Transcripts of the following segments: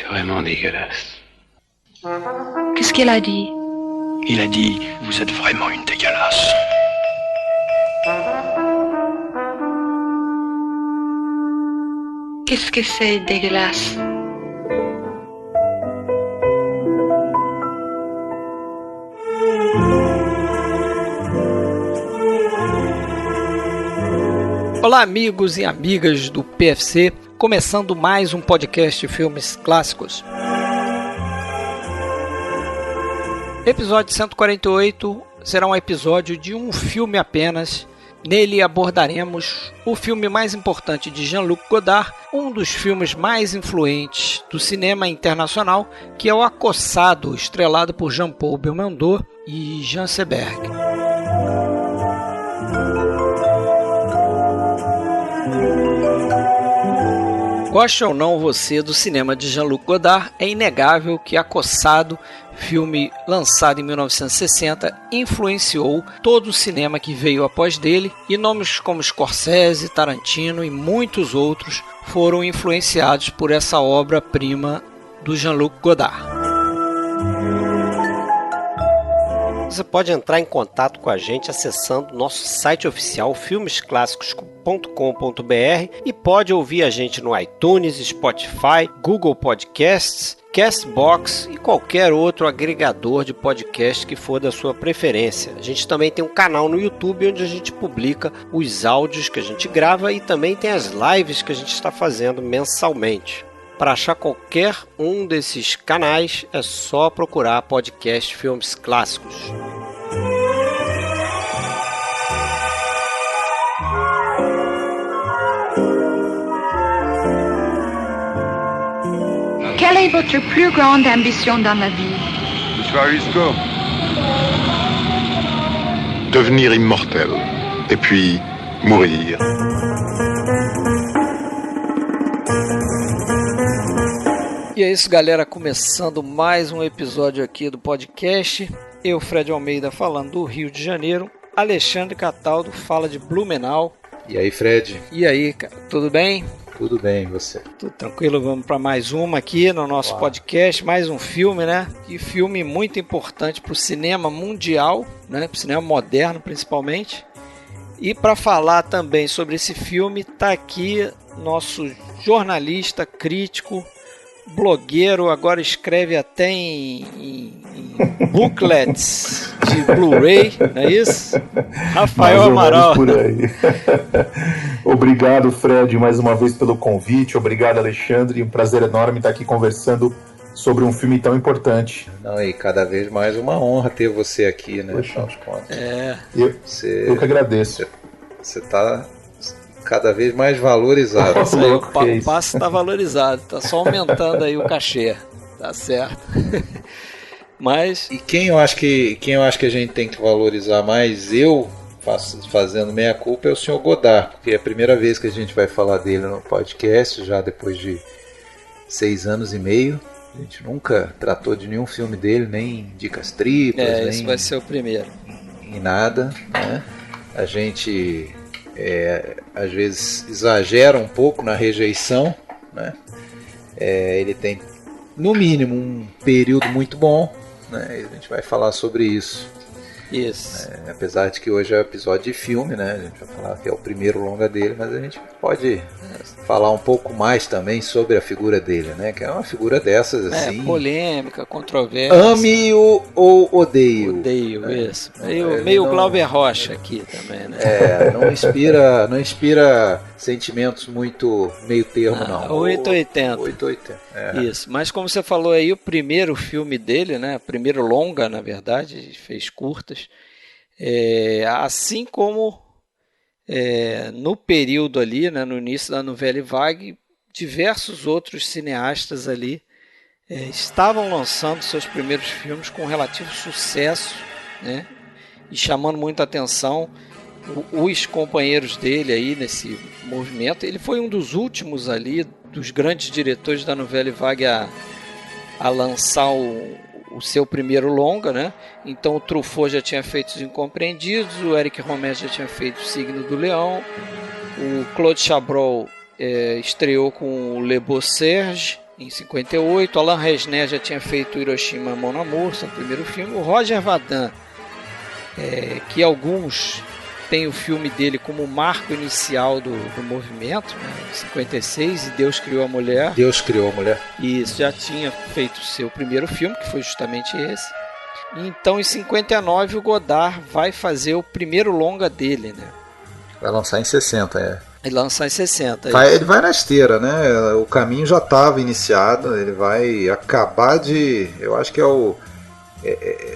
vraiment dégueulasse. Qu'est-ce qu'elle a dit? Il a dit, vous êtes vraiment une dégueulasse. Qu'est-ce que c'est dégueulasse? Olá, amigos e amigas do PFC, começando mais um podcast de filmes clássicos. Episódio 148 será um episódio de um filme apenas. Nele abordaremos o filme mais importante de Jean-Luc Godard, um dos filmes mais influentes do cinema internacional, que é O Acossado, estrelado por Jean-Paul Belmondo e Jean Seberg. Goste ou não você do cinema de Jean-Luc Godard, é inegável que Acossado, filme lançado em 1960, influenciou todo o cinema que veio após dele, e nomes como Scorsese, Tarantino e muitos outros foram influenciados por essa obra-prima do Jean-Luc Godard. Você pode entrar em contato com a gente acessando nosso site oficial filmesclassicos.com.br e pode ouvir a gente no iTunes, Spotify, Google Podcasts, Castbox e qualquer outro agregador de podcast que for da sua preferência. A gente também tem um canal no YouTube onde a gente publica os áudios que a gente grava e também tem as lives que a gente está fazendo mensalmente. Para achar qualquer um desses canais é só procurar podcast Filmes Clássicos. Quelle est votre plus grande ambition dans la vie? Bonsoir, Jusco. Devenir immortel, et puis mourir. E é isso, galera, começando mais um episódio aqui do podcast. Eu, Fred Almeida, falando do Rio de Janeiro. Alexandre Cataldo fala de Blumenau. E aí, Fred? E aí, cara, tudo bem? Tudo bem, e você? Tudo tranquilo, vamos para mais uma aqui no nosso podcast, mais um filme, né? E filme muito importante para o cinema mundial, né? Para o cinema moderno, principalmente. E para falar também sobre esse filme, está aqui nosso jornalista, crítico, blogueiro, agora escreve até em booklets de Blu-ray, não é isso? Rafael Amaral. Por aí. Obrigado, Fred, mais uma vez pelo convite. Obrigado, Alexandre. Um prazer enorme estar aqui conversando sobre um filme tão importante. Não, e cada vez mais uma honra ter você aqui, né? Poxa. Eu que agradeço. Você está cada vez mais valorizado. Isso aí, o passo está valorizado, está só aumentando aí o cachê, tá certo? Mas e quem eu acho que a gente tem que valorizar mais, fazendo meia culpa, é o Sr. Godard, porque é a primeira vez que a gente vai falar dele no podcast, já depois de 6 anos e meio. A gente nunca tratou de nenhum filme dele, nem Dicas Triplas, nem esse vai ser o primeiro. Em nada, né? A gente às vezes exagera um pouco na rejeição, né? Ele tem no mínimo um período muito bom, né? A gente vai falar sobre isso. Isso. Apesar de que hoje é episódio de filme, né? A gente vai falar que é o primeiro longa dele, mas a gente pode falar um pouco mais também sobre a figura dele, né? Que é uma figura dessas assim. Polêmica, controversa. Ame ou odeio. Odeio, né? isso. Meio Glauber Rocha aqui também, né? Não inspira sentimentos muito meio termo, não. 880. 880. Isso. Mas como você falou aí, o primeiro filme dele, né? O primeiro longa, na verdade, ele fez curtas. Assim como no período ali, né, no início da Nouvelle Vague, diversos outros cineastas ali estavam lançando seus primeiros filmes com relativo sucesso, né, e chamando muita atenção. Os companheiros dele aí nesse movimento, ele foi um dos últimos ali, dos grandes diretores da Nouvelle Vague a lançar o seu primeiro longa, né? Então o Truffaut já tinha feito Os Incompreendidos, o Eric Romer já tinha feito O Signo do Leão, o Claude Chabrol estreou com o Le Beau Serge, em 58. Alain Resnais já tinha feito Hiroshima Mon Amour, seu primeiro filme. O Roger Vadim, que alguns têm o filme dele como o marco inicial do movimento, né, em 56, e Deus Criou a Mulher. Deus Criou a Mulher. Isso, já tinha feito o seu primeiro filme, que foi justamente esse. Então, em 59, o Godard vai fazer o primeiro longa dele, né? Vai lançar em 60, Ele lançar em 60. Ele vai na esteira, né? O caminho já estava iniciado, ele vai acabar de... Eu acho que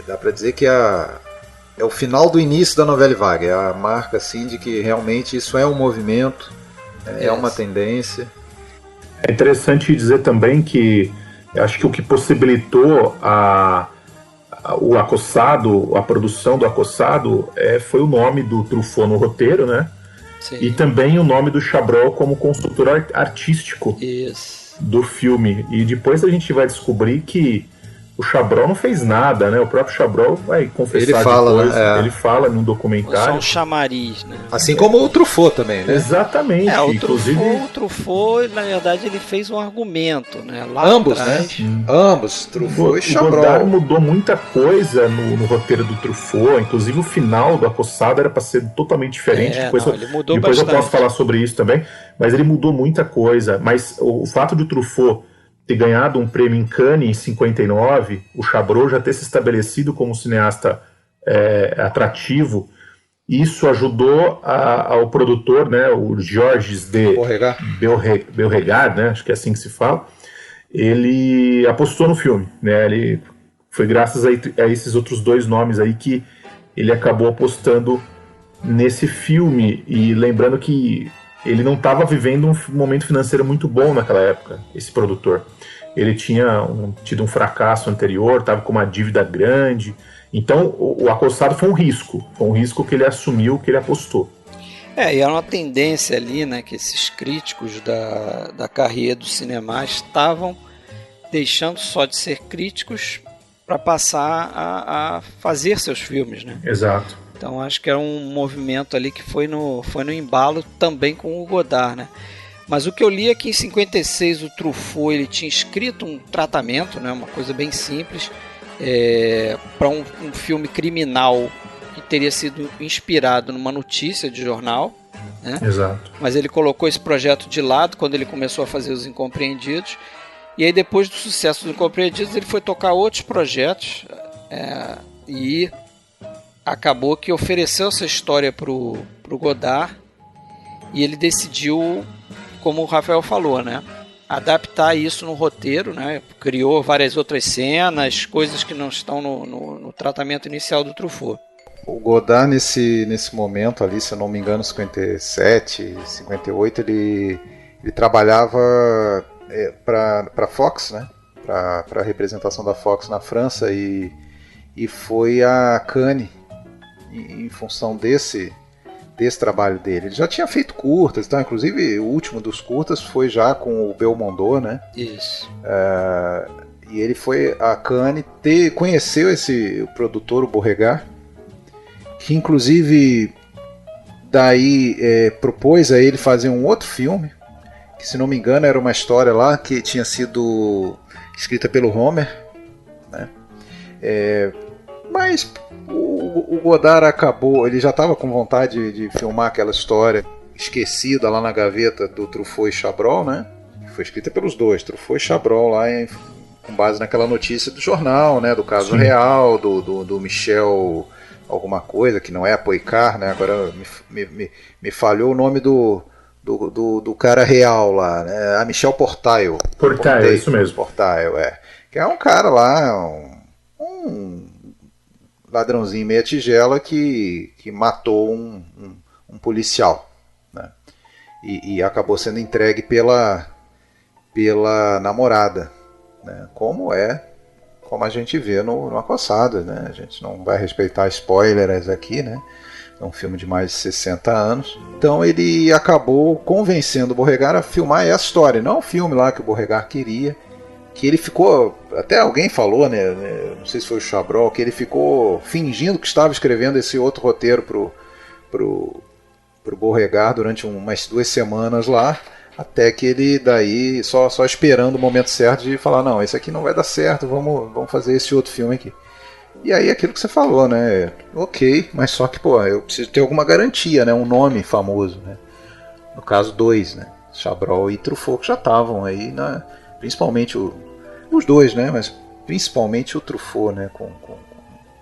dá para dizer que é o final do início da Nouvelle Vague, é a marca assim de que realmente isso é um movimento, é uma tendência. É interessante dizer também que eu acho que o que possibilitou o Acossado, a produção do Acossado, foi o nome do Truffaut no roteiro, né? Sim. E também o nome do Chabrol como consultor artístico do filme. E depois a gente vai descobrir que o Chabrol não fez nada, né? O próprio Chabrol vai confessar depois. Né? Ele fala num documentário. Só um chamariz, né? Assim como o Truffaut também, né? Exatamente. O Truffaut, na verdade, ele fez um argumento, né? Lá ambos, atrás. né? Ambos, Truffaut e Chabrol. O Godard mudou muita coisa no roteiro do Truffaut, inclusive o final do Acossado era para ser totalmente diferente. Ele mudou depois bastante. Eu posso falar sobre isso também, mas ele mudou muita coisa. Mas o fato de o Truffaut ter ganhado um prêmio em Cannes em 59, o Chabrol já ter se estabelecido como cineasta atrativo, isso ajudou ao produtor, né, o Georges de Beauregard, né, acho que é assim que se fala, ele apostou no filme, né, foi graças a esses outros dois nomes aí que ele acabou apostando nesse filme, e lembrando que ele não estava vivendo um momento financeiro muito bom naquela época, esse produtor. Ele tinha tido um fracasso anterior, estava com uma dívida grande. Então, o Acossado foi um risco que ele assumiu, que ele apostou. E era uma tendência ali, né, que esses críticos da carreira do cinema estavam deixando só de ser críticos para passar a fazer seus filmes, né? Exato. Então acho que era um movimento ali que foi no embalo também com o Godard, né? Mas o que eu li é que em 56 o Truffaut ele tinha escrito um tratamento, né, uma coisa bem simples, para um filme criminal que teria sido inspirado numa notícia de jornal, né? Exato. Mas ele colocou esse projeto de lado quando ele começou a fazer Os Incompreendidos. E aí depois do sucesso dos Incompreendidos ele foi tocar outros projetos e acabou que ofereceu essa história pro Godard e ele decidiu, como o Rafael falou, né, adaptar isso no roteiro, né, criou várias outras cenas, coisas que não estão no tratamento inicial do Truffaut. O Godard nesse momento ali, se eu não me engano, 57, 58, ele trabalhava para a Fox, né, para a representação da Fox na França, e foi a Cannes em função desse trabalho dele. Ele já tinha feito curtas, então, inclusive o último dos curtas foi já com o Belmondo, né? Isso. E ele foi a Cannes, conheceu o produtor, o Beauregard, que inclusive daí propôs a ele fazer um outro filme, que se não me engano era uma história lá que tinha sido escrita pelo Homer, né? Mas o Godard acabou, ele já estava com vontade de filmar aquela história esquecida lá na gaveta do Truffaut e Chabrol, né? Foi escrita pelos dois, Truffaut e Chabrol, lá com base naquela notícia do jornal, né? Do caso Sim. real, do Michel alguma coisa, que não é Poicart, né? Agora me falhou o nome do cara real lá, né? Michel Portail. Portail, isso mesmo. Portail, que é um cara lá, um ladrãozinho meia tigela que matou um policial, né? E acabou sendo entregue pela namorada, né? Como a gente vê no Acossado, né? A gente não vai respeitar spoilers aqui, né? É um filme de mais de 60 anos. Então ele acabou convencendo o Beauregard a filmar essa história, não o filme lá que o Beauregard queria, que ele ficou, até alguém falou, né, não sei se foi o Chabrol, que ele ficou fingindo que estava escrevendo esse outro roteiro pro Beauregard durante umas 2 semanas lá, Até que ele daí, só esperando o momento certo de falar, não, esse aqui não vai dar certo, vamos fazer esse outro filme aqui. E aí aquilo que você falou, né? Ok, mas só que, pô, eu preciso ter alguma garantia, né? Um nome famoso, né? No caso, 2, né? Chabrol e Truffaut, que já estavam aí, principalmente os dois, né? Mas principalmente o Truffaut, né?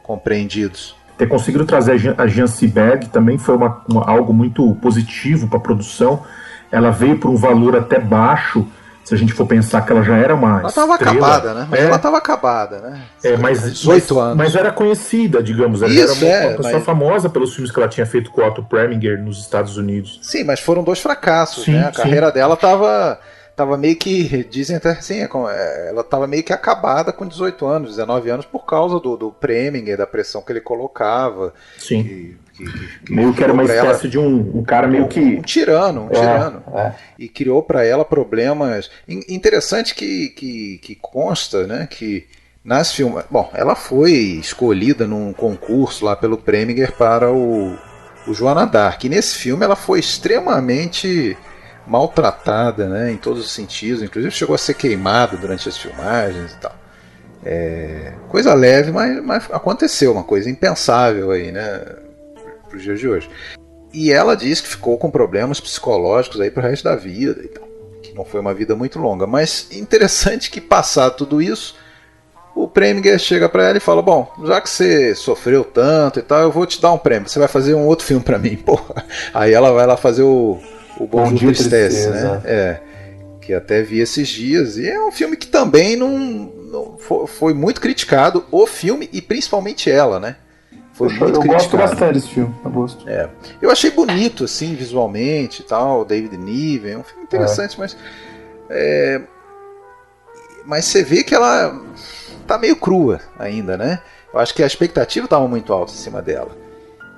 Compreendidos. Ter conseguido trazer a Jean Seberg também foi algo muito positivo para a produção. Ela veio por um valor até baixo, se a gente for pensar que ela já era uma Ela estava acabada, né? Mas ela estava acabada, né? Mas 18 anos. Mas era conhecida, digamos. Ela Isso, era uma pessoa famosa pelos filmes que ela tinha feito com o Otto Preminger nos Estados Unidos. Sim, mas foram 2 fracassos, sim, né? A carreira dela estava meio que, dizem até assim, ela estava meio que acabada com 18 anos, 19 anos, por causa do Preminger, da pressão que ele colocava. Sim. Meio que era uma espécie de um cara meio que... Um tirano. E criou para ela problemas... Interessante que consta, né, que nas filmes... Bom, ela foi escolhida num concurso lá pelo Preminger para o Joana d'Arc. E nesse filme ela foi extremamente maltratada, né, em todos os sentidos. Inclusive chegou a ser queimada durante as filmagens e tal. Coisa leve, mas aconteceu, uma coisa impensável aí, né, para os dias de hoje. E ela diz que ficou com problemas psicológicos aí pro resto da vida e tal, que não foi uma vida muito longa. Mas interessante que, passado tudo isso, o Preminger chega para ela e fala: bom, já que você sofreu tanto e tal, eu vou te dar um prêmio, você vai fazer um outro filme para mim. Porra. Aí ela vai lá fazer o Bom Dia Tristesse, né? Que até vi esses dias, e é um filme que também não foi muito criticado, o filme, e principalmente ela, né? Foi muito criticado. Eu gosto bastante desse filme, eu gosto. Eu achei bonito, assim, visualmente e tal, David Niven, é um filme interessante, mas você vê que ela tá meio crua ainda, né? Eu acho que a expectativa estava muito alta em cima dela.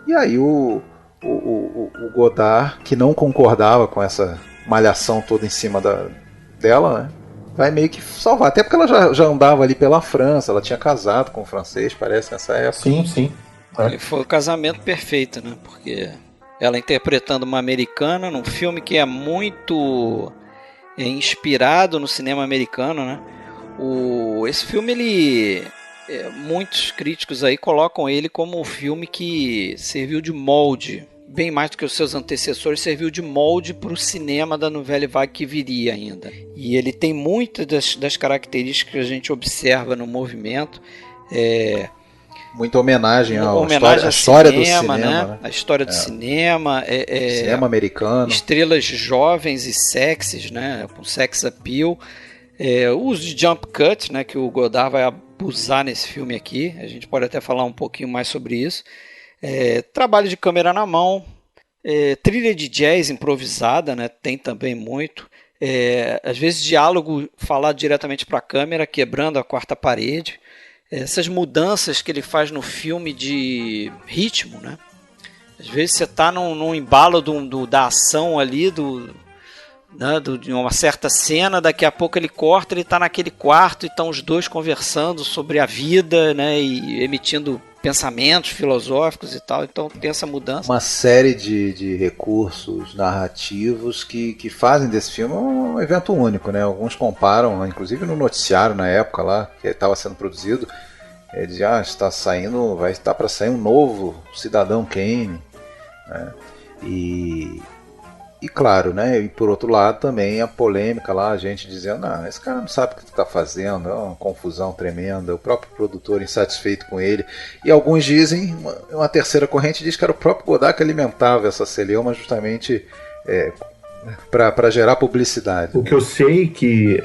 E aí o Godard, que não concordava com essa malhação toda em cima dela, né, vai meio que salvar. Até porque ela já andava ali pela França, ela tinha casado com um francês, parece, nessa época. Sim. Foi o casamento perfeito, né? Porque ela interpretando uma americana num filme que é muito inspirado no cinema americano, né? Esse filme, muitos críticos aí colocam ele como um filme que serviu de molde, bem mais do que os seus antecessores, serviu de molde para o cinema da Nouvelle Vague que viria ainda. E ele tem muitas das características que a gente observa no movimento. Muita homenagem à história do cinema, né? A história do cinema, cinema americano, estrelas jovens e sexys, né? Com sex appeal, o uso de jump cut, né? Que o Godard vai abusar nesse filme aqui. A gente pode até falar um pouquinho mais sobre isso. Trabalho de câmera na mão, trilha de jazz improvisada, né? Tem também muito. Às vezes diálogo falado diretamente para a câmera, quebrando a quarta parede. Essas mudanças que ele faz no filme de ritmo, né? Às vezes você está num embalo da ação ali, de uma certa cena, daqui a pouco ele corta, ele está naquele quarto e estão os dois conversando sobre a vida, né? E emitindo pensamentos filosóficos e tal, então tem essa mudança. Uma série de recursos narrativos que fazem desse filme um evento único, né? Alguns comparam, inclusive no noticiário na época lá, que estava sendo produzido, dizia, vai estar para sair um novo Cidadão Kane, né? E claro, né? E por outro lado também a polêmica lá, a gente dizendo, esse cara não sabe o que está fazendo, é uma confusão tremenda, o próprio produtor insatisfeito com ele. E alguns dizem, uma terceira corrente diz que era o próprio Godard que alimentava essa celeuma justamente para gerar publicidade. O que eu sei é que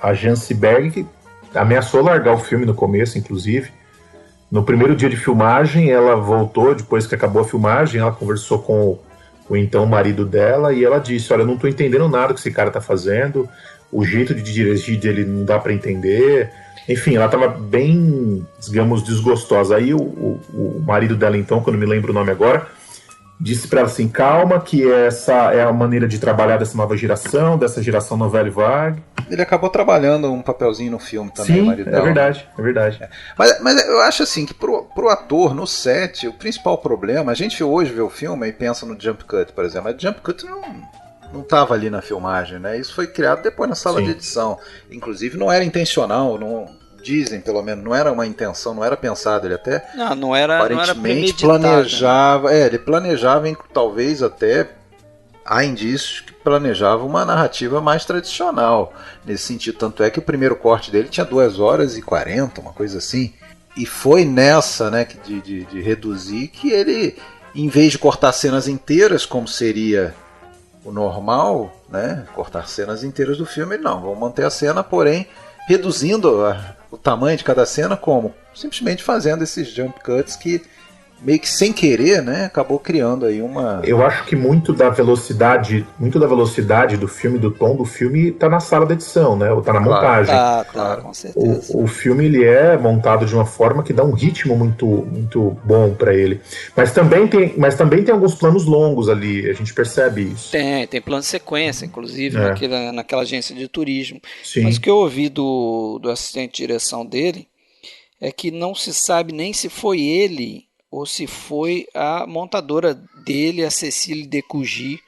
a Jean Seberg ameaçou largar o filme no começo, inclusive. No primeiro dia de filmagem, ela voltou, depois que acabou a filmagem, ela conversou com o então marido dela, e ela disse, olha, eu não estou entendendo nada que esse cara está fazendo, o jeito de dirigir dele não dá para entender. Enfim, ela estava bem, digamos, desgostosa. Aí o marido dela, então, que eu não me lembro o nome agora, disse para ela assim, calma, que essa é a maneira de trabalhar dessa nova geração, dessa geração Nouvelle Vague. Ele acabou trabalhando um papelzinho no filme também, sim, o marido dela. É verdade. Mas eu acho assim, que pro ator, no set, o principal problema, a gente hoje vê o filme e pensa no jump cut, por exemplo, mas jump cut não estava ali na filmagem, né? Isso foi criado depois na sala de edição. Inclusive não era intencional, não dizem pelo menos, não era uma intenção, não era pensado, ele até não era aparentemente planejava, ele planejava talvez até há indícios que planejava uma narrativa mais tradicional nesse sentido, tanto é que o primeiro corte dele tinha 2h40, uma coisa assim, e foi nessa, né, de reduzir que ele, em vez de cortar cenas inteiras como seria o normal, né, cortar cenas inteiras do filme, ele não, vamos manter a cena, porém reduzindo o tamanho de cada cena, como? Simplesmente fazendo esses jump cuts que meio que sem querer, né, acabou criando aí uma... Eu acho que muito da velocidade do filme, do tom do filme, tá na sala de edição, né, ou tá na montagem. Claro, com certeza. O filme, ele é montado de uma forma que dá um ritmo muito, muito bom para ele. Mas também tem alguns planos longos ali, a gente percebe isso. Tem plano de sequência, inclusive, naquela agência de turismo. Sim. Mas o que eu ouvi do assistente de direção dele é que não se sabe nem se foi ele ou se foi a montadora dele, a Cecile Decougis,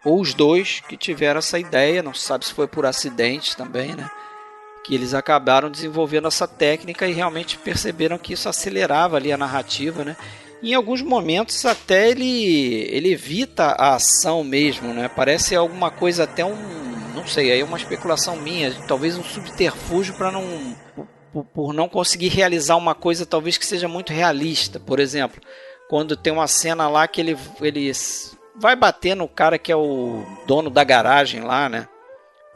ou os dois que tiveram essa ideia, não se sabe se foi por acidente também, né? Que eles acabaram desenvolvendo essa técnica e realmente perceberam que isso acelerava ali a narrativa, né? E em alguns momentos até ele evita a ação mesmo, né? Parece alguma coisa até não sei, aí é uma especulação minha, talvez um subterfúgio para por não conseguir realizar uma coisa talvez que seja muito realista. Por exemplo, quando tem uma cena lá que ele vai bater no cara que é o dono da garagem lá, né?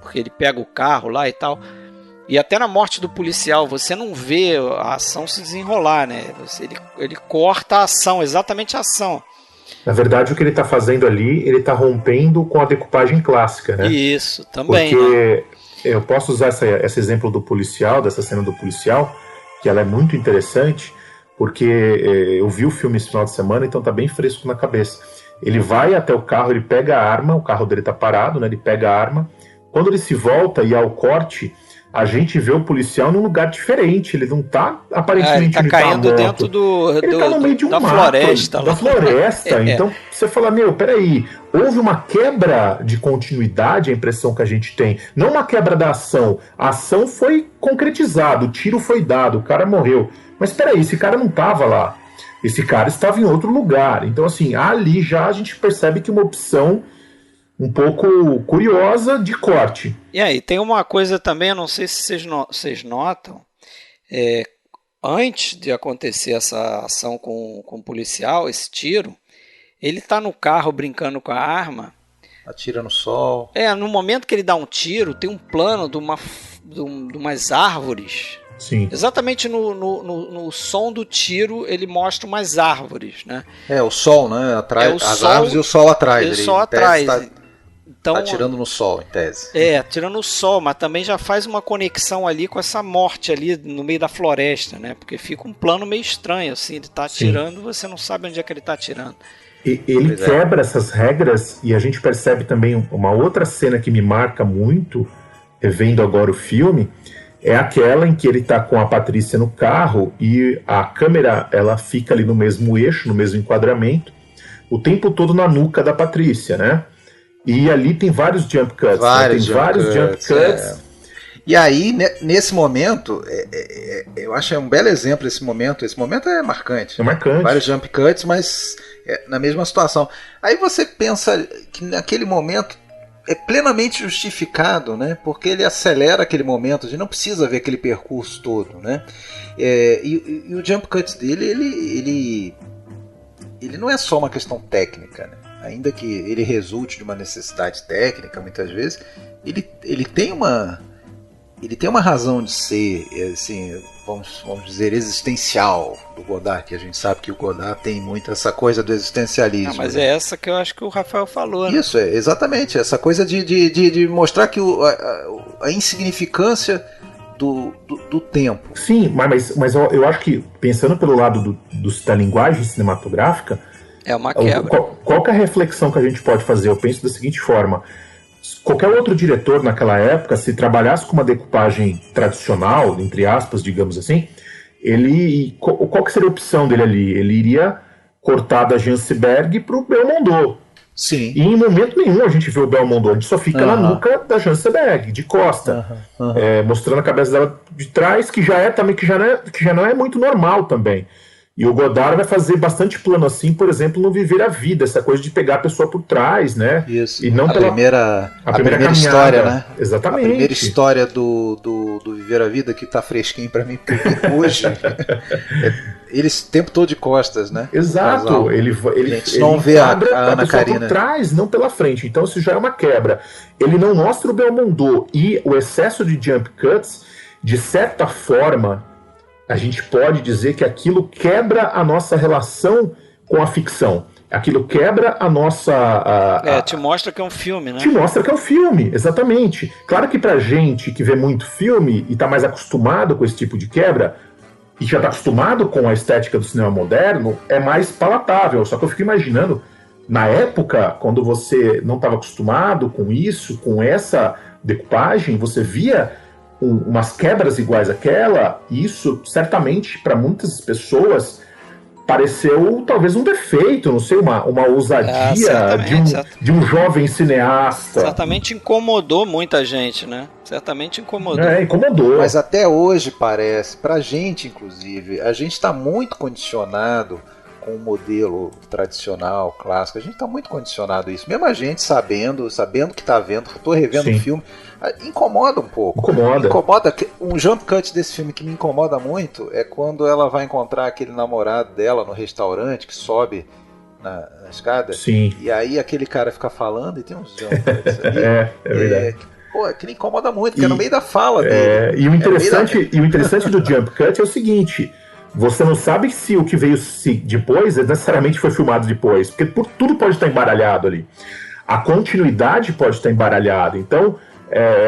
Porque ele pega o carro lá e tal. E até na morte do policial, você não vê a ação se desenrolar, né? Ele corta a ação, exatamente a ação. Na verdade, o que ele está fazendo ali, ele está rompendo com a decupagem clássica, né? Isso, também. Porque eu posso usar esse exemplo do policial, dessa cena do policial, que ela é muito interessante, porque eu vi o filme esse final de semana, então tá bem fresco na cabeça. Ele vai até o carro, ele pega a arma, o carro dele tá parado, né? Ele pega a arma. Quando ele se volta e há o corte, a gente vê o policial num lugar diferente. Ele não tá aparentemente ele tá caindo dentro ele tá no meio de da floresta. Da floresta. Então você fala, peraí, houve uma quebra de continuidade, a impressão que a gente tem. Não uma quebra da ação. A ação foi concretizada, o tiro foi dado, o cara morreu. Mas peraí, esse cara não tava lá. Esse cara estava em outro lugar. Então, assim, ali já a gente percebe que uma opção um pouco curiosa de corte. E aí, tem uma coisa também, eu não sei se vocês notam, antes de acontecer essa ação com o policial, esse tiro, ele está no carro brincando com a arma. Atira no sol. No momento que ele dá um tiro, tem um plano de umas árvores. Sim. Exatamente no som do tiro, ele mostra umas árvores, né? O sol, né? Atrás, as árvores e o sol atrás. E o sol atrás. Então, tá atirando no sol, em tese. Atirando no sol, mas também já faz uma conexão ali com essa morte ali no meio da floresta, né? Porque fica um plano meio estranho, assim, ele tá atirando, você não sabe onde é que ele tá atirando. Ele quebra essas regras e a gente percebe também uma outra cena que me marca muito, vendo agora o filme, é aquela em que ele tá com a Patrícia no carro e a câmera, ela fica ali no mesmo eixo, no mesmo enquadramento, o tempo todo na nuca da Patrícia, né? E ali tem vários jump cuts. Vários jump cuts. E aí, nesse momento, eu acho um belo exemplo esse momento. Esse momento é marcante. É marcante. Vários jump cuts, mas na mesma situação. Aí você pensa que naquele momento é plenamente justificado, né? Porque ele acelera aquele momento. A gente não precisa ver aquele percurso todo, né? E o jump cut dele, ele não é só uma questão técnica, né? Ainda que ele resulte de uma necessidade técnica, muitas vezes, ele tem uma razão de ser, assim, vamos dizer, existencial do Godard, que a gente sabe que o Godard tem muito essa coisa do existencialismo. Mas né? É essa que eu acho que o Rafael falou, né? Isso, exatamente, essa coisa de mostrar que a insignificância do tempo. Sim, mas eu acho que, pensando pelo lado da linguagem cinematográfica, é uma quebra. Qual que é a reflexão que a gente pode fazer? Eu penso da seguinte forma: qualquer outro diretor naquela época, se trabalhasse com uma decupagem tradicional, entre aspas, digamos assim, qual que seria a opção dele ali? Ele iria cortar da Janseberg para o Belmondo. Sim. E em momento nenhum a gente vê o Belmondo, a gente só fica na nuca da Jansenberg, de costa, mostrando a cabeça dela de trás, que já não é muito normal também. E o Godard vai fazer bastante plano assim, por exemplo, no Viver a Vida, essa coisa de pegar a pessoa por trás, né? Isso. E não a primeira história, né? Exatamente. A primeira história do Viver a Vida, que tá fresquinho pra mim, porque hoje eles o tempo todo de costas, né? Exato. Ele não vê a Ana Karina por trás, não pela frente. Então isso já é uma quebra. Ele não mostra o Belmondo, e o excesso de jump cuts, de certa forma, a gente pode dizer que aquilo quebra a nossa relação com a ficção. Aquilo quebra a nossa... te mostra que é um filme, né? Te mostra que é um filme, exatamente. Claro que pra gente que vê muito filme e tá mais acostumado com esse tipo de quebra, e já tá acostumado com a estética do cinema moderno, é mais palatável. Só que eu fico imaginando, na época, quando você não estava acostumado com isso, com essa decupagem, você via umas quebras iguais àquela, e isso certamente para muitas pessoas pareceu talvez um defeito, não sei, uma ousadia de um jovem cineasta. Certamente incomodou muita gente, né? Certamente incomodou. Incomodou. Mas até hoje parece, pra gente inclusive, a gente está muito condicionado com o modelo tradicional, clássico. A gente está muito condicionado a isso. Mesmo a gente sabendo que está vendo, estou revendo o filme, incomoda um pouco. Incomoda. Um jump cut desse filme que me incomoda muito é quando ela vai encontrar aquele namorado dela no restaurante que sobe na escada. Sim. E aí aquele cara fica falando e tem uns jump cuts ali. É verdade. Aquilo incomoda muito, porque é no meio da fala dele. E o interessante do jump cut é o seguinte: você não sabe se o que veio depois necessariamente foi filmado depois, porque tudo pode estar embaralhado ali. A continuidade pode estar embaralhada. Então,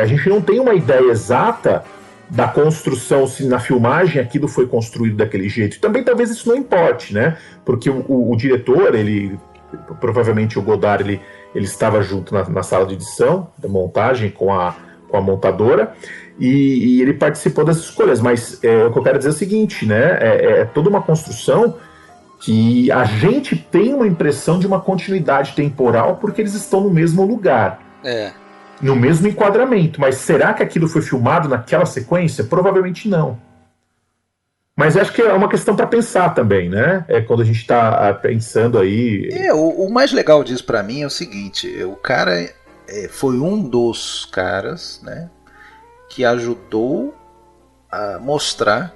a gente não tem uma ideia exata da construção, se na filmagem aquilo foi construído daquele jeito. E também talvez isso não importe, né? Porque o diretor, provavelmente o Godard, ele estava junto na sala de edição, da montagem com a montadora, e ele participou das escolhas, mas o que eu quero dizer é o seguinte, né? É toda uma construção que a gente tem uma impressão de uma continuidade temporal porque eles estão no mesmo lugar, no mesmo enquadramento, mas será que aquilo foi filmado naquela sequência? Provavelmente não. Mas acho que é uma questão para pensar também, né? Quando a gente está pensando aí... O mais legal disso para mim é o seguinte, o cara foi um dos caras, né, que ajudou a mostrar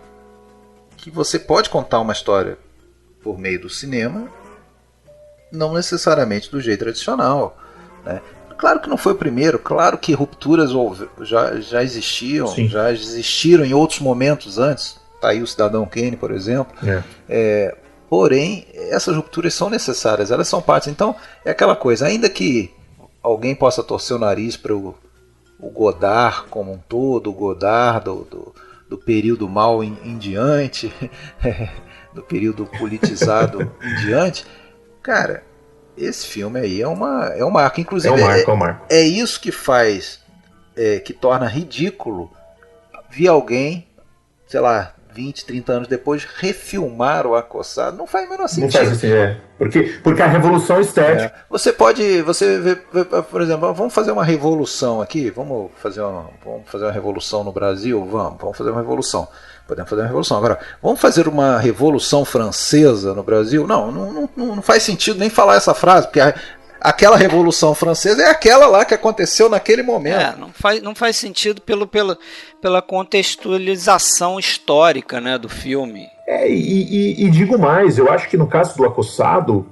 que você pode contar uma história por meio do cinema, não necessariamente do jeito tradicional, né? Claro que não foi o primeiro, claro que rupturas já existiam, Sim. já existiram em outros momentos antes. Tá aí o Cidadão Kane, por exemplo. Porém, essas rupturas são necessárias, elas são partes. Então, é aquela coisa, ainda que alguém possa torcer o nariz para o Godard como um todo, o Godard do período mal em diante, do período politizado em diante, cara, esse filme aí é um marco. Inclusive, é um marco. É isso que faz, que torna ridículo ver alguém, sei lá, 20, 30 anos depois, refilmar o Acossado. Não faz o menor sentido. Não faz assim, porque a revolução estética... Você vê, por exemplo, vamos fazer uma revolução aqui, vamos fazer uma revolução no Brasil, vamos fazer uma revolução. Podemos fazer uma revolução. Agora, vamos fazer uma revolução francesa no Brasil? Não faz sentido nem falar essa frase, porque aquela revolução francesa é aquela lá que aconteceu naquele momento. Não faz sentido pela contextualização histórica, né, do filme. E digo mais, eu acho que no caso do Acossado,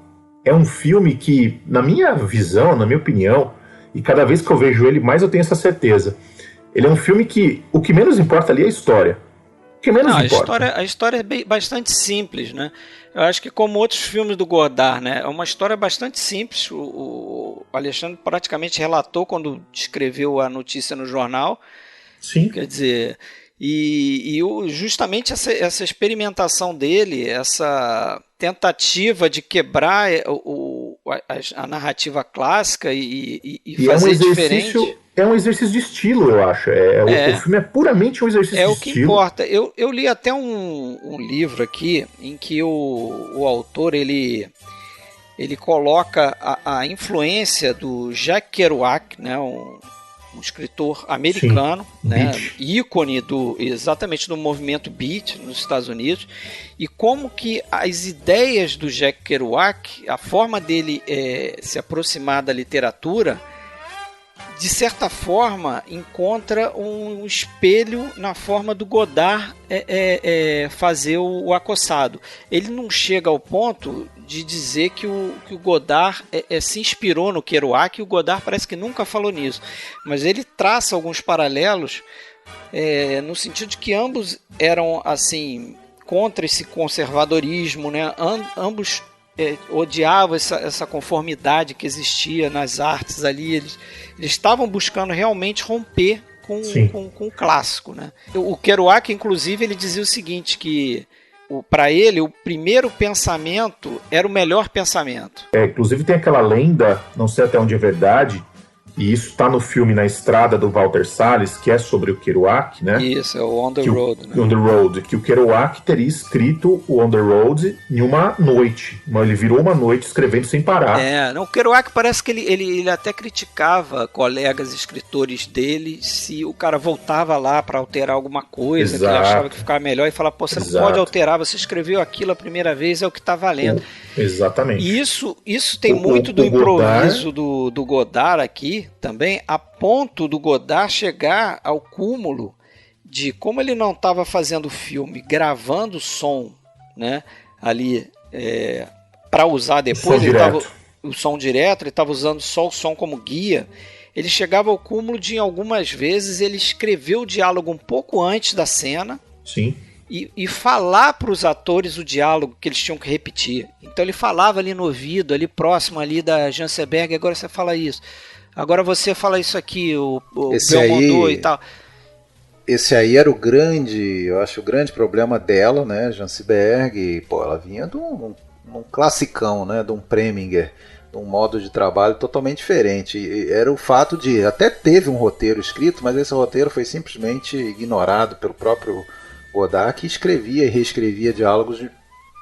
é um filme que, na minha visão, na minha opinião, e cada vez que eu vejo ele, mais eu tenho essa certeza, ele é um filme que o que menos importa ali é a história. A história é bastante simples, né? Eu acho que, como outros filmes do Godard, né, é uma história bastante simples. O Alexandre praticamente relatou quando escreveu a notícia no jornal. Sim. Quer dizer, justamente essa experimentação dele, essa tentativa de quebrar a narrativa clássica e fazer diferente. É um exercício de estilo, eu acho. O filme é puramente um exercício de estilo. É o que importa. Eu li até um livro aqui em que o autor ele ele coloca a influência do Jack Kerouac, né, um escritor americano, né, ícone exatamente do movimento beat nos Estados Unidos, e como que as ideias do Jack Kerouac, a forma dele se aproximar da literatura, de certa forma encontra um espelho na forma do Godard fazer o Acossado. Ele não chega ao ponto de dizer que o Godard se inspirou no Kerouac, e o Godard parece que nunca falou nisso, mas ele traça alguns paralelos no sentido de que ambos eram assim contra esse conservadorismo, né? Ambos odiavam essa conformidade que existia nas artes ali. Eles estavam buscando realmente romper com o clássico, né? O Kerouac, inclusive, ele dizia o seguinte, que para ele o primeiro pensamento era o melhor pensamento. Inclusive tem aquela lenda, não sei até onde é verdade, e isso está no filme Na Estrada, do Walter Salles, que é sobre o Kerouac, né? Isso, é o On the Road. Né? On the Road, que o Kerouac teria escrito o On the Road em uma noite. Ele virou uma noite escrevendo sem parar. O Kerouac parece que ele até criticava colegas escritores dele se o cara voltava lá para alterar alguma coisa, que ele achava que ficava melhor, e falava, pô, você não pode alterar, você escreveu aquilo a primeira vez, é o que está valendo. Exatamente. E isso tem muito do improviso do Godard aqui, também, a ponto do Godard chegar ao cúmulo de como ele não estava fazendo filme, gravando som, né, ali para usar depois, o som direto, ele estava usando só o som como guia. Ele chegava ao cúmulo de, algumas vezes, ele escreveu o diálogo um pouco antes da cena. Sim. E falar para os atores o diálogo que eles tinham que repetir. Então ele falava ali no ouvido, ali próximo ali da Janseberg, agora você fala isso. Agora você fala isso aqui, o Belmondo e tal. Esse aí era eu acho o grande problema dela, né, Janseberg. Pô, ela vinha de um classicão, né, de um Preminger, de um modo de trabalho totalmente diferente. E era o fato de, até teve um roteiro escrito, mas esse roteiro foi simplesmente ignorado pelo próprio Godard, que escrevia e reescrevia diálogos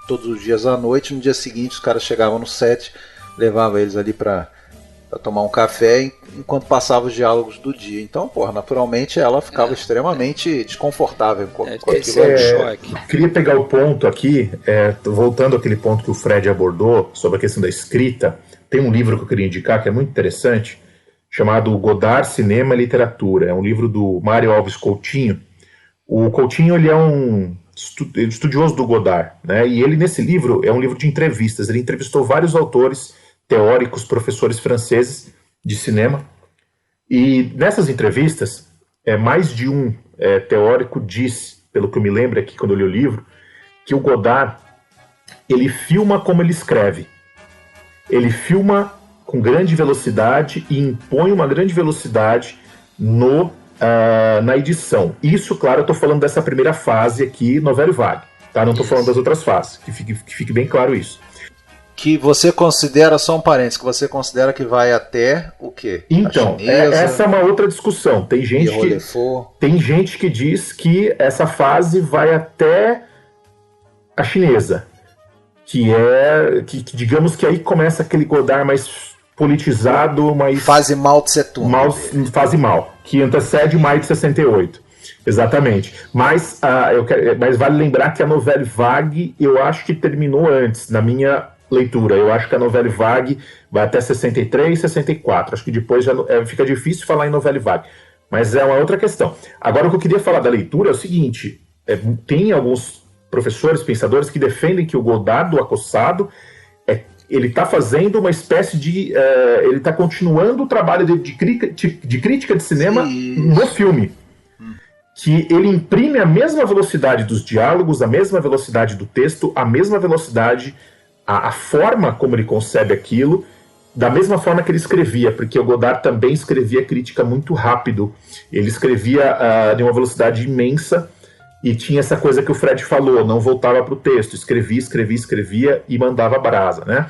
todos os dias à noite. No dia seguinte os caras chegavam no set, levavam eles ali para tomar um café enquanto passavam os diálogos do dia. Então, naturalmente ela ficava extremamente desconfortável com aquilo. Queria pegar o ponto aqui, voltando àquele ponto que o Fred abordou sobre a questão da escrita. Tem um livro que eu queria indicar que é muito interessante, chamado Godard, Cinema e Literatura. É um livro do Mário Alves Coutinho. O Coutinho, ele é um estudioso do Godard, né? E ele, nesse livro, é um livro de entrevistas. Ele entrevistou vários autores, teóricos, professores franceses de cinema. E nessas entrevistas, mais de um teórico disse, pelo que eu me lembro aqui quando eu li o livro, que o Godard, ele filma como ele escreve. Ele filma com grande velocidade e impõe uma grande velocidade na edição. Isso, claro, eu estou falando dessa primeira fase aqui, novela e vague, tá? Não estou falando das outras fases, que fique bem claro isso. Que você considera, só um parênteses, que você considera que vai até o quê? Então, essa é uma outra discussão. Tem gente que diz que essa fase vai até a chinesa, que digamos que aí começa aquele Godard mais politizado, mais... Fase Mao Tse Tung. Fase Mao, que antecede Maio de 68. Exatamente. Mas vale lembrar que a novela vague, eu acho que terminou antes, na minha leitura. Eu acho que a novela vague vai até 63, 64. Acho que depois já fica difícil falar em novela vague. Mas é uma outra questão. Agora, o que eu queria falar da leitura é o seguinte. Tem alguns professores, pensadores, que defendem que o Godard, do Acossado, ele está fazendo uma espécie de... ele está continuando o trabalho de crítica de cinema no filme. Que ele imprime a mesma velocidade dos diálogos, a mesma velocidade do texto, a mesma velocidade, a forma como ele concebe aquilo, da mesma forma que ele escrevia, porque o Godard também escrevia crítica muito rápido. Ele escrevia de uma velocidade imensa e tinha essa coisa que o Fred falou, não voltava para o texto, escrevia e mandava brasa, né?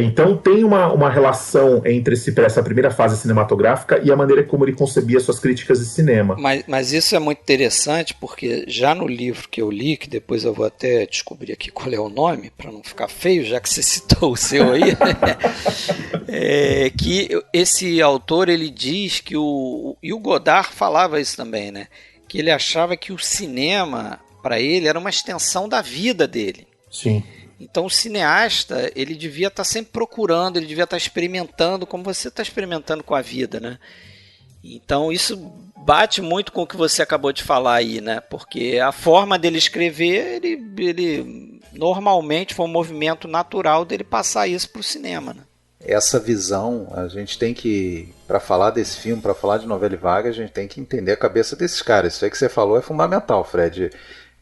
Então tem uma relação entre essa primeira fase cinematográfica e a maneira como ele concebia suas críticas de cinema. Mas isso é muito interessante, porque já no livro que eu li, que depois eu vou até descobrir aqui qual é o nome, para não ficar feio, já que você citou o seu aí, que esse autor ele diz que e o Godard falava isso também, né? Que ele achava que o cinema, para ele, era uma extensão da vida dele. Sim. Então o cineasta, ele devia estar sempre procurando, ele devia estar experimentando, como você está experimentando com a vida, né? Então isso bate muito com o que você acabou de falar aí, né? Porque a forma dele escrever, ele normalmente foi um movimento natural dele passar isso para o cinema, né? Essa visão, a gente tem que, para falar desse filme, para falar de Novela Vague, a gente tem que entender a cabeça desses caras. Isso aí que você falou é fundamental, Fred.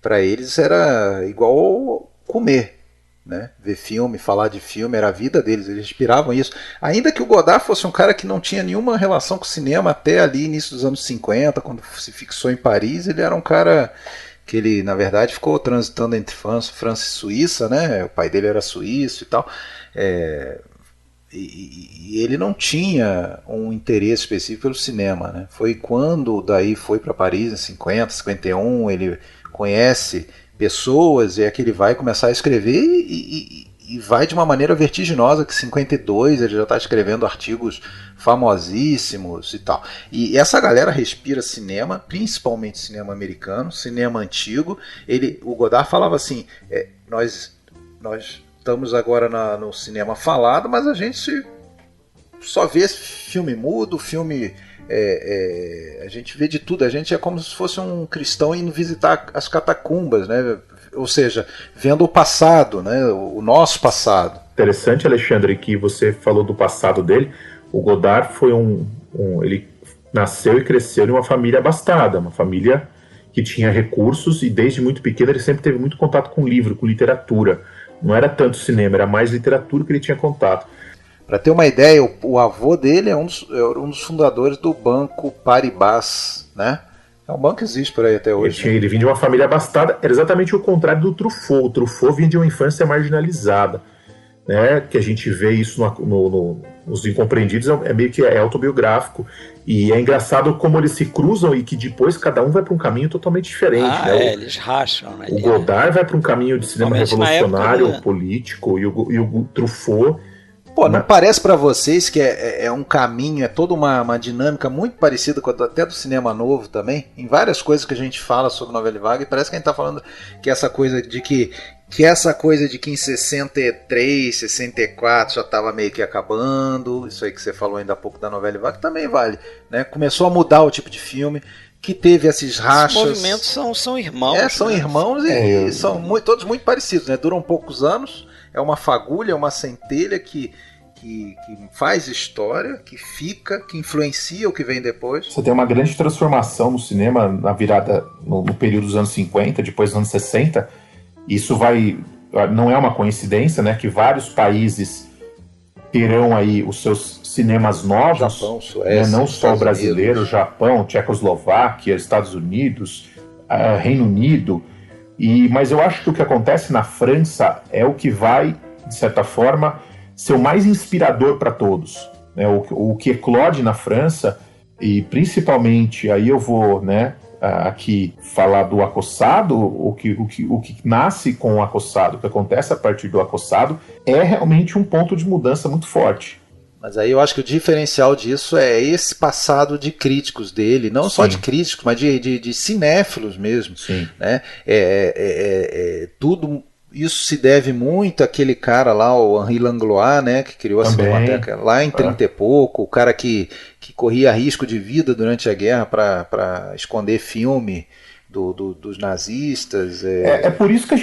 Para eles era igual comer. Né? Ver filme, falar de filme, era a vida deles, eles respiravam isso. Ainda que o Godard fosse um cara que não tinha nenhuma relação com o cinema até ali início dos anos 50, quando se fixou em Paris, ele era um cara que ele, na verdade, ficou transitando entre França e Suíça, né? O pai dele era suíço e tal. E ele não tinha um interesse específico pelo cinema, né? Foi quando daí foi para Paris em 50, 51, ele conhece pessoas, e é que ele vai começar a escrever e vai de uma maneira vertiginosa, que em 52 ele já está escrevendo artigos famosíssimos e tal. E essa galera respira cinema, principalmente cinema americano, cinema antigo. O Godard falava assim, nós estamos agora no cinema falado, mas a gente só vê filme mudo, filme... a gente vê de tudo, a gente é como se fosse um cristão indo visitar as catacumbas, né? Ou seja, vendo o passado, né? O nosso passado. Interessante, Alexandre, que você falou do passado dele. O Godard foi ele nasceu e cresceu em uma família abastada, uma família que tinha recursos, e desde muito pequeno ele sempre teve muito contato com livro, com literatura. Não era tanto cinema, era mais literatura que ele tinha contato. Para ter uma ideia, o avô dele é um dos fundadores do Banco Paribas, né? É um banco que existe por aí até hoje. Ele vinha de uma família abastada, era exatamente o contrário do Truffaut. O Truffaut vinha de uma infância marginalizada, né? Que a gente vê isso nos Incompreendidos, meio que autobiográfico. E é engraçado como eles se cruzam e que depois cada um vai para um caminho totalmente diferente. Né? Eles racham. O Godard vai para um caminho de cinema revolucionário, político, e o Truffaut... Pô, não parece para vocês que é um caminho, é toda uma dinâmica muito parecida com até do cinema novo também? Em várias coisas que a gente fala sobre Novela Vague, parece que a gente tá falando que essa coisa de que em 63, 64 já estava meio que acabando, isso aí que você falou ainda há pouco da Novela Vague também vale, né? Começou a mudar o tipo de filme, que teve esses rachas. Os movimentos são irmãos. São irmãos e são todos muito parecidos, né? Duram poucos anos, é uma fagulha, é uma centelha que faz história, que fica, que influencia o que vem depois. Você tem uma grande transformação no cinema na virada, no período dos anos 50, depois dos anos 60. Isso não é uma coincidência, né? Que vários países terão aí os seus cinemas novos. Japão, Suécia, não só o brasileiro, Japão, Tchecoslováquia, Estados Unidos, Reino Unido. Mas eu acho que o que acontece na França é o que vai, de certa forma, ser o mais inspirador para todos. Né? O que eclode na França, e principalmente, aí eu vou aqui falar do Acossado, o que nasce com o Acossado, o que acontece a partir do Acossado, é realmente um ponto de mudança muito forte. Mas aí eu acho que o diferencial disso é esse passado de críticos dele, não só de críticos, mas de cinéfilos mesmo. Sim. Né? Tudo isso se deve muito àquele cara lá, o Henri Langlois, né, que criou a Cinemateca lá em 30 e pouco, o cara que corria risco de vida durante a guerra para esconder filme dos nazistas. Por isso que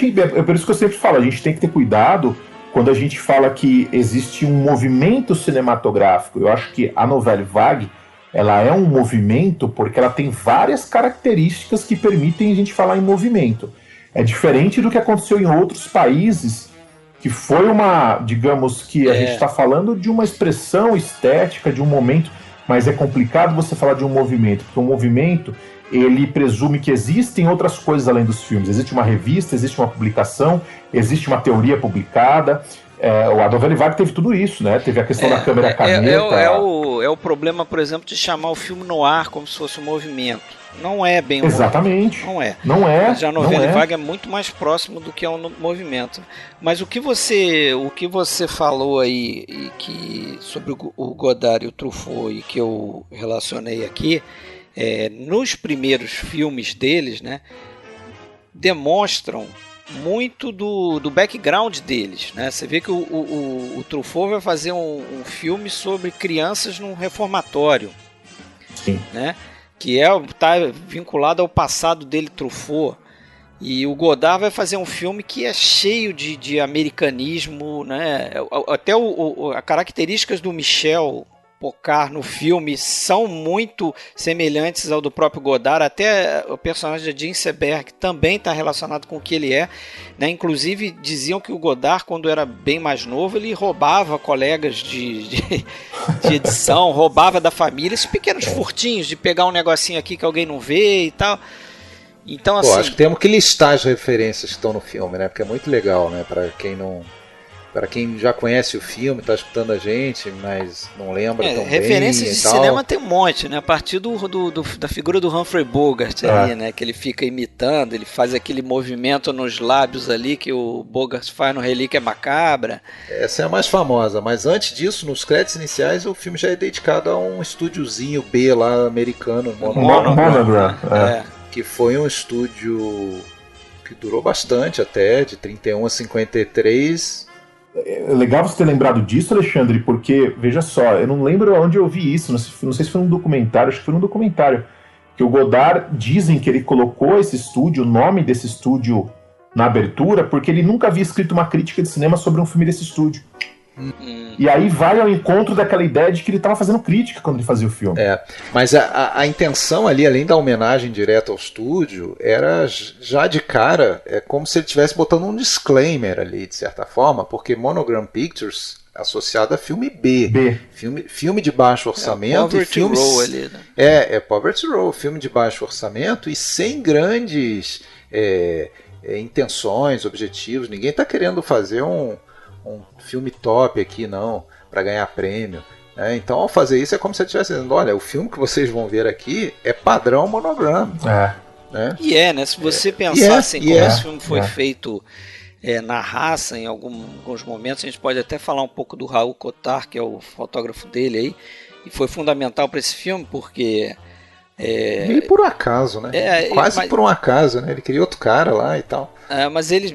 por isso que eu sempre falo, a gente tem que ter cuidado quando a gente fala que existe um movimento cinematográfico. Eu acho que a Nouvelle Vague, ela é um movimento porque ela tem várias características que permitem a gente falar em movimento. É diferente do que aconteceu em outros países, que foi digamos que a gente está falando de uma expressão estética, de um momento, mas é complicado você falar de um movimento, porque um movimento, ele presume que existem outras coisas além dos filmes. Existe uma revista, existe uma publicação, existe uma teoria publicada, o Adolf Ellivar teve tudo isso, né? Teve a questão da câmera caneta. É o problema, por exemplo, de chamar o filme noir como se fosse um movimento. Não é bem um Exatamente. movimento. Não é. Mas já a novela vaga é muito mais próximo do que é um movimento. Mas o que você falou aí sobre o Godard e o Truffaut e que eu relacionei aqui, nos primeiros filmes deles, né, demonstram muito do background deles, né? Você vê que o Truffaut vai fazer um filme sobre crianças num reformatório. Sim. Né? Que tá vinculado ao passado dele, Truffaut. E o Godard vai fazer um filme que é cheio de americanismo, né? Até as características do Michel Pocard no filme são muito semelhantes ao do próprio Godard. Até o personagem de Jean Seberg também está relacionado com o que ele é, né? Inclusive diziam que o Godard, quando era bem mais novo, ele roubava colegas de edição, roubava da família, esses pequenos furtinhos de pegar um negocinho aqui que alguém não vê e tal. Então, assim, acho que temos que listar as referências que estão no filme, né? Porque é muito legal, né? Para quem já conhece o filme, está escutando a gente, mas não lembra tão bem. Referências de cinema tem um monte, né? A partir da figura do Humphrey Bogart ali, né? Que ele fica imitando, ele faz aquele movimento nos lábios ali que o Bogart faz no Relíquia Macabra. Essa é a mais famosa, mas antes disso, nos créditos iniciais, o filme já é dedicado a um estúdiozinho B lá americano, Monogram. Que foi um estúdio que durou bastante até, de 31 a 53. É legal você ter lembrado disso, Alexandre, porque, veja só, eu não lembro onde eu vi isso, não sei se foi num documentário, acho que foi num documentário, que o Godard, dizem que ele colocou esse estúdio, o nome desse estúdio na abertura, porque ele nunca havia escrito uma crítica de cinema sobre um filme desse estúdio. E aí vai ao encontro daquela ideia de que ele estava fazendo crítica quando ele fazia o filme. Mas a intenção ali, além da homenagem direta ao estúdio, era já de cara, como se ele estivesse botando um disclaimer ali, de certa forma, porque Monogram Pictures associado a filme B. Filme de baixo orçamento. Poverty Row ali, né? É Poverty Row, filme de baixo orçamento e sem grandes intenções, objetivos. Ninguém está querendo fazer um filme top aqui, não, para ganhar prêmio. Então, ao fazer isso, é como se ele estivesse dizendo: olha, o filme que vocês vão ver aqui é padrão Monogram. Né? né? Se você pensar assim, como esse filme foi feito na raça, em alguns momentos, a gente pode até falar um pouco do Raul Cotard, que é o fotógrafo dele aí, e foi fundamental para esse filme, porque... meio por um acaso, né? Quase por um acaso, né? Ele queria outro cara lá e tal. Mas eles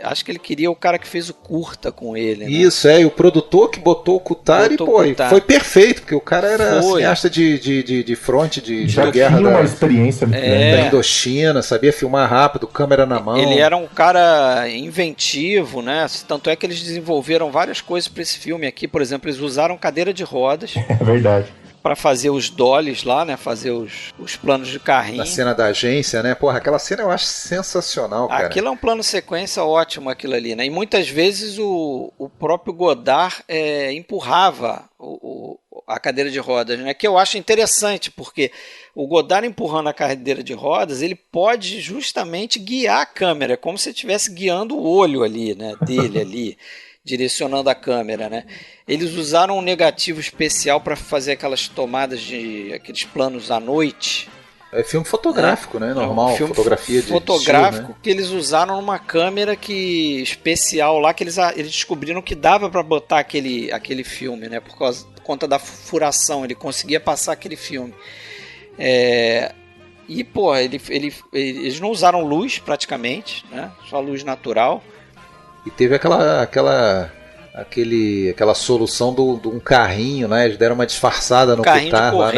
acho que ele queria o cara que fez o curta com ele, né? Isso, e o produtor que botou o Cotard e foi perfeito, porque o cara era cineasta de fronte de já guerra. Tinha uma experiência da Indochina, sabia filmar rápido, câmera na mão. Ele era um cara inventivo, né? Tanto é que eles desenvolveram várias coisas para esse filme aqui. Por exemplo, eles usaram cadeira de rodas. É verdade. Para fazer os dollies lá, né? Fazer os planos de carrinho. A cena da agência, né? Porra, aquela cena eu acho sensacional, cara. Aquilo é um plano sequência ótimo, aquilo ali, né? E muitas vezes o próprio Godard empurrava a cadeira de rodas, né? Que eu acho interessante, porque o Godard empurrando a cadeira de rodas, ele pode justamente guiar a câmera, como se estivesse guiando o olho ali, né? Dele ali. Direcionando a câmera, né? Eles usaram um negativo especial para fazer aquelas tomadas aqueles planos à noite. É filme fotográfico, né? Normal, filme fotografia de fotográfico estilo, né? Que eles usaram numa câmera especial lá que eles descobriram que dava para botar aquele filme, né? Por conta da furação, ele conseguia passar aquele filme. E pô, eles não usaram luz praticamente, né? Só luz natural. E teve aquela solução de um carrinho, né? Eles deram uma disfarçada no Cotard lá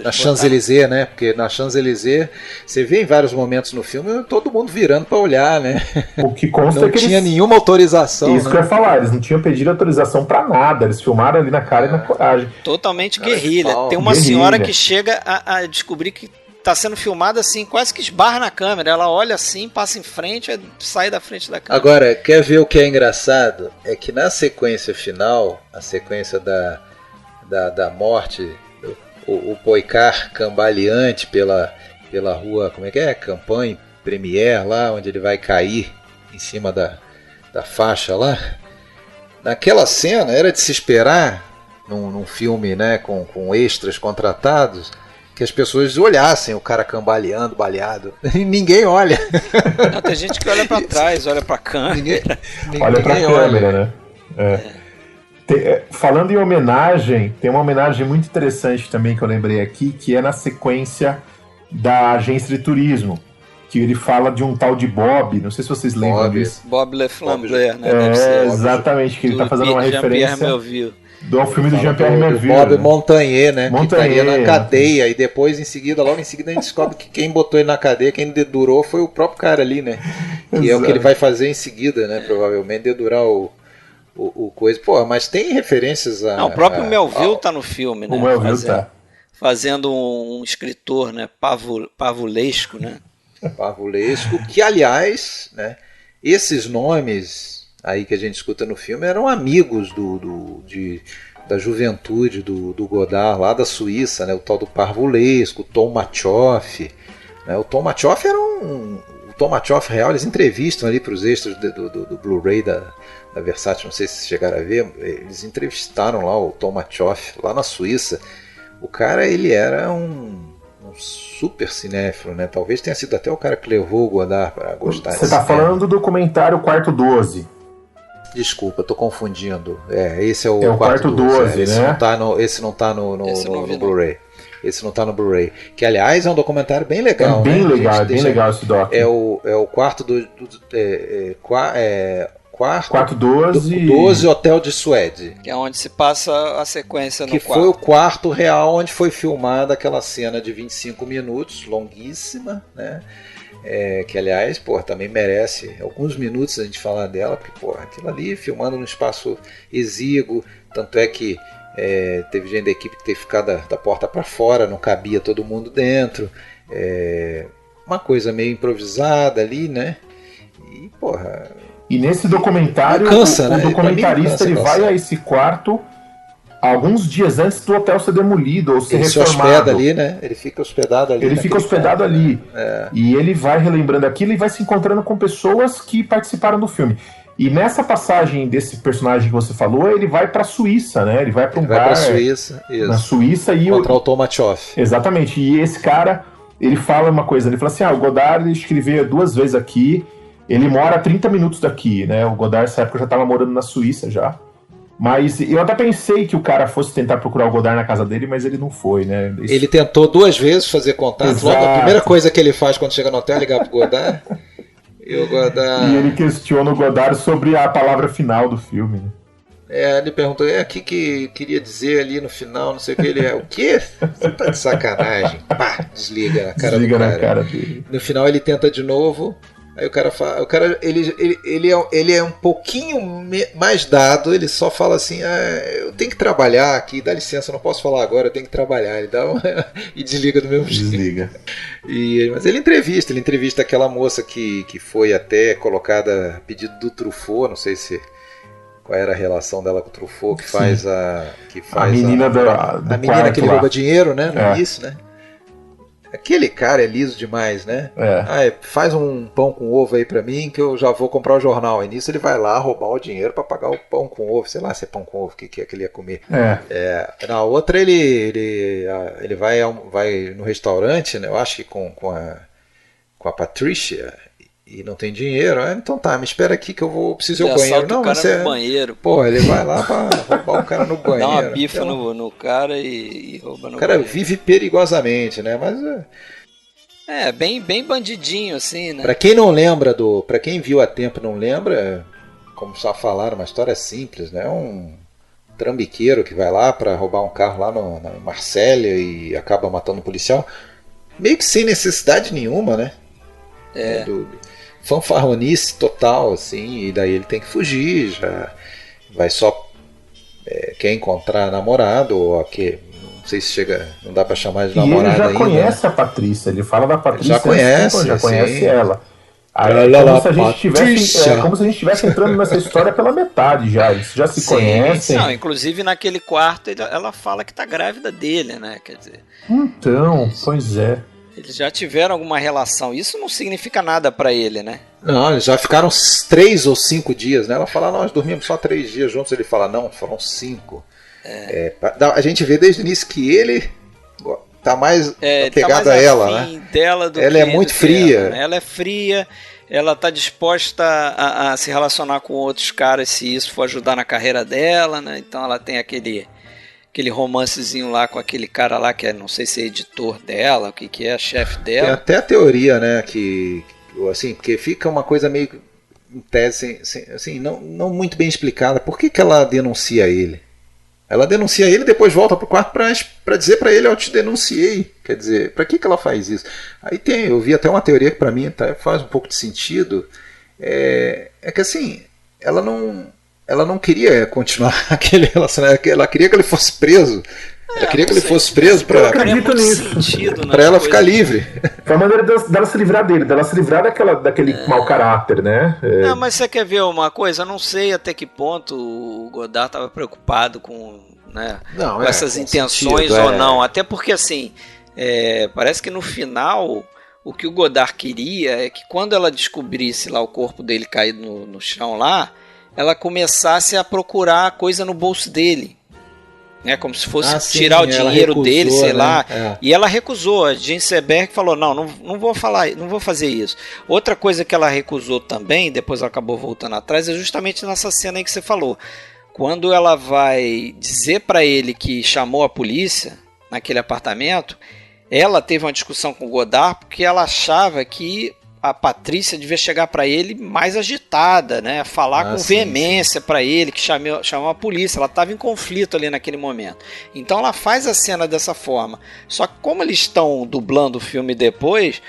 na Champs-Élysées, né? Porque na Champs-Élysées você vê em vários momentos no filme todo mundo virando para olhar, né? O que consta não tinha nenhuma autorização. Isso, né? Que eu ia falar, eles não tinham pedido autorização para nada, eles filmaram ali na cara e na coragem. Totalmente guerrilha. Tem uma senhora que chega a descobrir que tá sendo filmada assim, quase que esbarra na câmera. Ela olha assim, passa em frente, sai da frente da câmera. Agora, quer ver o que é engraçado? É que na sequência final, a sequência da morte, o Poicart cambaleante pela rua, como é que é? Campanha Première, lá onde ele vai cair em cima da da faixa lá. Naquela cena era de se esperar, num filme, né, com extras contratados, que as pessoas olhassem o cara cambaleando, baleado. E ninguém olha. Não, tem gente que olha pra trás, olha pra câmera. Ninguém Olha pra câmera, né? Falando em homenagem, tem uma homenagem muito interessante também que eu lembrei aqui, que é na sequência da agência de turismo, que ele fala de um tal de Bob, não sei se vocês lembram disso. Bob Le Flambeur, né? Deve ser. Exatamente, que ele tá fazendo uma referência do filme do Jean-Pierre Melville. Bob Montagnier, né? Que estaria na cadeia, e depois, logo em seguida, a gente descobre que quem botou ele na cadeia, quem dedurou foi o próprio cara ali, né? Que é o que ele vai fazer em seguida, né? Provavelmente, dedurar o coisa. Pô, mas tem referências a... Não, o próprio Melville tá no filme, né? O Melville tá. Fazendo um escritor, né? Pavulesco, né? Pavulesco, que, aliás, né? Esses nomes aí que a gente escuta no filme eram amigos da juventude do Godard lá da Suíça, né? O tal do Parvulesco, o Tom Machoff, né? O Tom Machoff era o Tom Machoff real, eles entrevistam ali para os extras do Blu-ray da Versátil, não sei se chegaram a ver, eles entrevistaram lá o Tom Machoff lá na Suíça. O cara, ele era um super cinéfilo, né? Talvez tenha sido até o cara que levou o Godard para gostar. Você está falando do documentário Quarto 12. Desculpa, tô confundindo. Esse é o Quarto 12, esse né? Esse não tá no Blu-ray. Esse não tá no Blu-ray. Que, aliás, é um documentário bem legal. É bem legal, bem legal esse doc. É o quarto Quarto 12... 12 Hotel de Suede. Que é onde se passa a sequência no quarto. Que foi o quarto real onde foi filmada aquela cena de 25 minutos, longuíssima, né? Que, aliás, também merece alguns minutos a gente falar dela, porque, aquilo ali, filmando num espaço exíguo, tanto é que teve gente da equipe que teve que ficar da porta para fora, não cabia todo mundo dentro, uma coisa meio improvisada ali, né? E, nesse documentário, cansa, o documentarista ele vai a esse quarto alguns dias antes do hotel ser demolido ou ser reformado. Ele se hospeda ali, né? Ele fica hospedado ali. Ele fica hospedado ali. E ele vai relembrando aquilo e vai se encontrando com pessoas que participaram do filme. E nessa passagem desse personagem que você falou, ele vai para a Suíça, né? Ele vai para um bar Suíça, isso. Na Suíça e contra o Tom Machoff. Exatamente. E esse cara, ele fala uma coisa, ele fala assim: o Godard escreveu 2 vezes aqui, ele mora a 30 minutos daqui, né? O Godard nessa época já estava morando na Suíça já. Mas eu até pensei que o cara fosse tentar procurar o Godard na casa dele, mas ele não foi, né? Ele tentou 2 vezes fazer contato. Exato. Logo, a primeira coisa que ele faz quando chega no hotel é ligar pro Godard. E o Godard... E ele questiona o Godard sobre a palavra final do filme, né? Ele perguntou, o que queria dizer ali no final, não sei o que. Ele o quê? Você tá de sacanagem. Pá, desliga na cara do cara. Na cara dele. No final ele tenta de novo. Aí o cara fala, ele é um pouquinho mais dado, ele só fala assim, eu tenho que trabalhar aqui, dá licença, eu não posso falar agora, eu tenho que trabalhar. Ele dá e desliga do mesmo jeito. Desliga. Mas ele entrevista aquela moça que foi até colocada a pedido do Truffaut, não sei qual era a relação dela com o Truffaut, que faz a menina do a menina que ele rouba dinheiro, né, no início, né? Aquele cara é liso demais, né? Faz um pão com ovo aí pra mim que eu já vou comprar o jornal. E nisso ele vai lá roubar o dinheiro pra pagar o pão com ovo. Sei lá se é pão com ovo, o que é que ele ia comer. Na outra ele vai no restaurante, né? Eu acho que com a Patricia, e não tem dinheiro. Então tá, me espera aqui que eu preciso ir ao banheiro. Não, o cara no banheiro. Ele vai lá pra roubar o cara no banheiro. Dá uma bifa no cara e rouba no banheiro. O cara vive perigosamente, né? Mas bem bandidinho assim, né? Pra quem não lembra pra quem viu a tempo e não lembra, como só falaram, uma história simples, né? Um trambiqueiro que vai lá pra roubar um carro lá na Marsella e acaba matando um policial, meio que sem necessidade nenhuma, né? Fanfarronice total, assim, e daí ele tem que fugir, já vai só quer encontrar namorado, ou não sei se chega, não dá pra chamar de namorada ainda. E ele já conhece a Patrícia, ele fala da Patrícia, já conhece ela. Como se a gente estivesse entrando nessa história pela metade já, eles já se conhecem. Não, inclusive naquele quarto ela fala que tá grávida dele, né, quer dizer... Então, pois é. Eles já tiveram alguma relação. Isso não significa nada pra ele, né? Não, eles já ficaram 3 ou 5 dias, né? Ela fala, nós dormimos só 3 dias juntos. Ele fala, não, foram 5. A gente vê desde o início que ele tá mais apegado a ela, né? Dela do ela é muito fria. Ela, né? Ela é fria, ela tá disposta a se relacionar com outros caras se isso for ajudar na carreira dela, né? Então ela tem aquele romancezinho lá com aquele cara lá que não sei se é editor dela, o que é, chefe dela. Tem até a teoria, né, que assim, porque fica uma coisa meio em tese, assim, não muito bem explicada. Por que ela denuncia ele? Ela denuncia ele e depois volta pro quarto para dizer para ele, eu te denunciei. Quer dizer, para que ela faz isso? Aí eu vi até uma teoria que para mim faz um pouco de sentido, é que assim, ela não queria continuar aquele relacionamento, ela queria que ele fosse preso. Ela queria que ele fosse preso para ela ficar livre. Foi a maneira dela se livrar dele, dela se livrar daquele mau caráter, né? Não, mas você quer ver uma coisa? Eu não sei até que ponto o Godard estava preocupado com, né, com essas intenções ou não. Até porque, assim, parece que no final o que o Godard queria é que quando ela descobrisse lá o corpo dele caído no chão lá, ela começasse a procurar coisa no bolso dele. Como se fosse tirar o dinheiro recusou, dele, sei lá. E ela recusou. A Jane Seberg falou, não vou fazer isso. Outra coisa que ela recusou também, depois ela acabou voltando atrás, é justamente nessa cena aí que você falou. Quando ela vai dizer para ele que chamou a polícia naquele apartamento, ela teve uma discussão com o Godard porque ela achava que a Patrícia devia chegar para ele mais agitada, né? Falar com veemência para ele, que chamou a polícia. Ela estava em conflito ali naquele momento. Então ela faz a cena dessa forma. Só que como eles estão dublando o filme depois,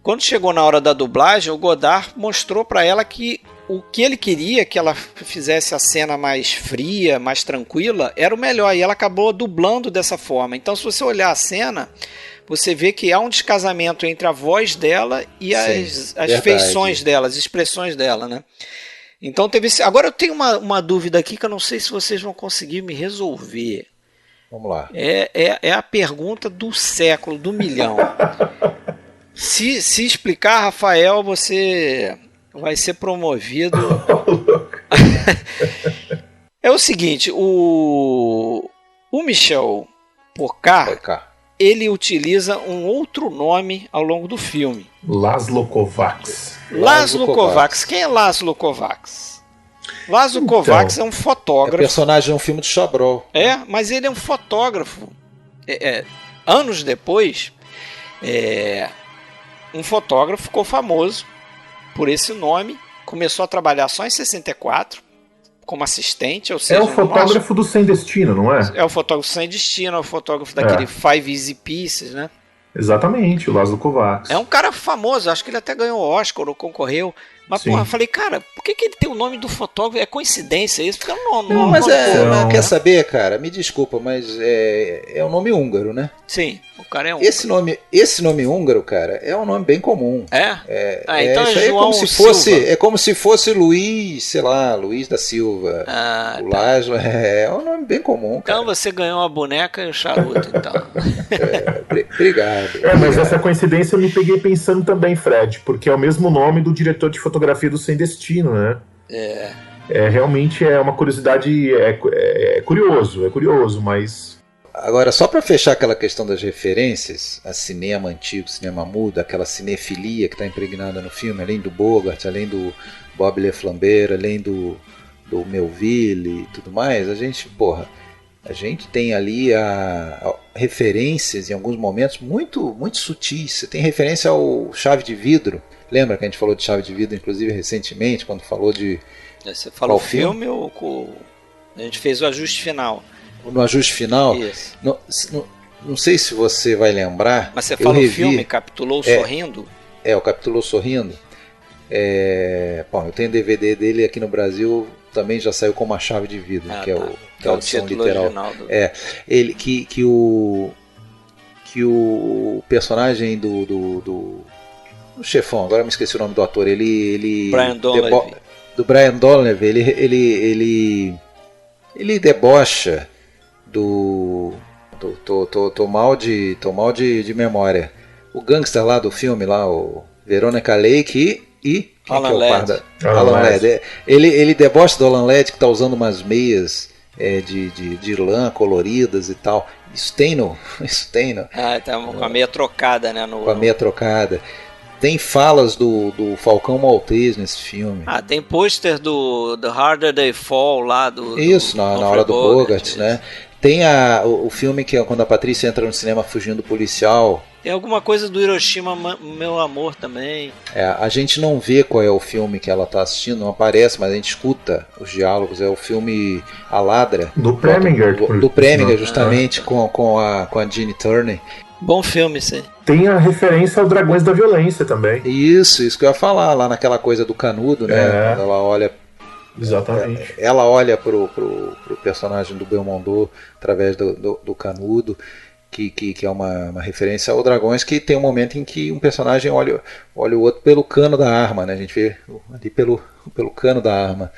quando chegou na hora da dublagem, o Godard mostrou para ela que o que ele queria que ela fizesse a cena mais fria, mais tranquila, era o melhor. E ela acabou dublando dessa forma. Então, se você olhar a cena, você vê que há um descasamento entre a voz dela e as feições dela, as expressões dela, né? Então teve esse... Agora eu tenho uma dúvida aqui que eu não sei se vocês vão conseguir me resolver. Vamos lá. É a pergunta do século, do milhão. Se explicar, Rafael, você vai ser promovido. É o seguinte, o Michel Porcá, ele utiliza um outro nome ao longo do filme. Laszlo Kovacs. Laszlo Kovacs. Quem é Laszlo Kovacs? Laszlo Kovacs é um fotógrafo. É personagem de um filme de Chabrol. Mas ele é um fotógrafo. Anos depois, um fotógrafo ficou famoso por esse nome. Começou a trabalhar só em 64. Como assistente, ou seja... É o fotógrafo do Sem Destino, não é? É o fotógrafo Sem Destino, é o fotógrafo daquele Five Easy Pieces, né? Exatamente, o Laszlo Kovacs. É um cara famoso, acho que ele até ganhou o Oscar ou concorreu. Mas, porra, eu falei, cara, por que ele tem o nome do fotógrafo? É coincidência isso? Porque mas quer saber, cara? Me desculpa, mas é um nome húngaro, né? Sim, o cara é húngaro. Esse nome húngaro, cara, é um nome bem comum. Então isso aí é como se fosse Luiz, sei lá, Luiz da Silva. O Laszlo é um nome bem comum, cara. Então você ganhou a boneca e o charuto, então. Obrigado. Mas essa coincidência eu me peguei pensando também, Fred, porque é o mesmo nome do diretor de fotografia do Sem Destino, né? Realmente é uma curiosidade, é curioso, mas... Agora, só para fechar aquela questão das referências a cinema antigo, cinema mudo, aquela cinefilia que está impregnada no filme, além do Bogart, além do Bob Le Flambert, além do Melville e tudo mais, a gente tem ali referências em alguns momentos muito, muito sutis. Você tem referência ao Chave de Vidro. Lembra que a gente falou de Chave de Vidro, inclusive, recentemente, quando falou de... Você falou filme ou a gente fez o ajuste final? No ajuste final? Isso. Não sei se você vai lembrar. Mas você falou o filme, Capitulou Sorrindo? O Capitulou Sorrindo. Bom, eu tenho DVD dele aqui no Brasil, também já saiu como A Chave de Vidro, que é o tradução literal. Ele que o personagem do chefão, agora me esqueci o nome do ator, Brian Donlevy. Do Brian Donlevy, ele debocha do tô mal de memória. O gangster lá do filme lá, o Veronica Lake e Alan que é o par Ladd. da... Alan Ladd. Ele debocha do Alan Ladd, que tá usando umas meias de lã coloridas e tal. Isso tem no... Tá com a meia trocada, né? Com a meia trocada. Tem falas do Falcão Maltês nesse filme. Tem pôster do The Harder They Fall lá Isso, na hora do Bogart, né? Tem o filme que é quando a Patrícia entra no cinema fugindo do policial. Tem alguma coisa do Hiroshima, Meu Amor também. A gente não vê qual é o filme que ela está assistindo, não aparece, mas a gente escuta os diálogos. É o filme A Ladra. Do Preminger. Do Preminger, justamente, com a Ginny Turner. Bom filme, isso aí. Tem a referência ao Dragões da Violência também. Isso que eu ia falar, lá naquela coisa do canudo, né? Quando ela olha... Exatamente. Ela olha pro personagem do Belmondo através do canudo, que é uma referência ao Dragões, que tem um momento em que um personagem olha o outro pelo cano da arma, né? A gente vê ali pelo cano da arma.